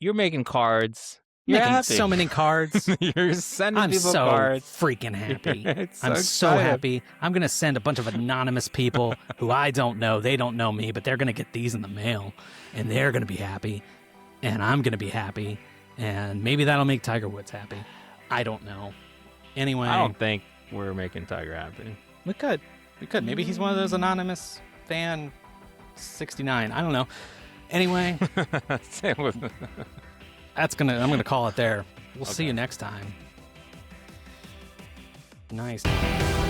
You're making cards. You're Making happy. so many cards. You're sending I'm people so cards. freaking happy. It's I'm so exciting. happy. I'm going to send a bunch of anonymous people who I don't know. They don't know me, but they're going to get these in the mail, and they're going to be happy, and I'm going to be happy, and maybe that'll make Tiger Woods happy. I don't know. Anyway, I don't think we're making Tiger happy. we could. Maybe he's one of those anonymous fan 69. I don't know. Anyway, Same with- I'm going to call it there. We'll see you next time. Nice.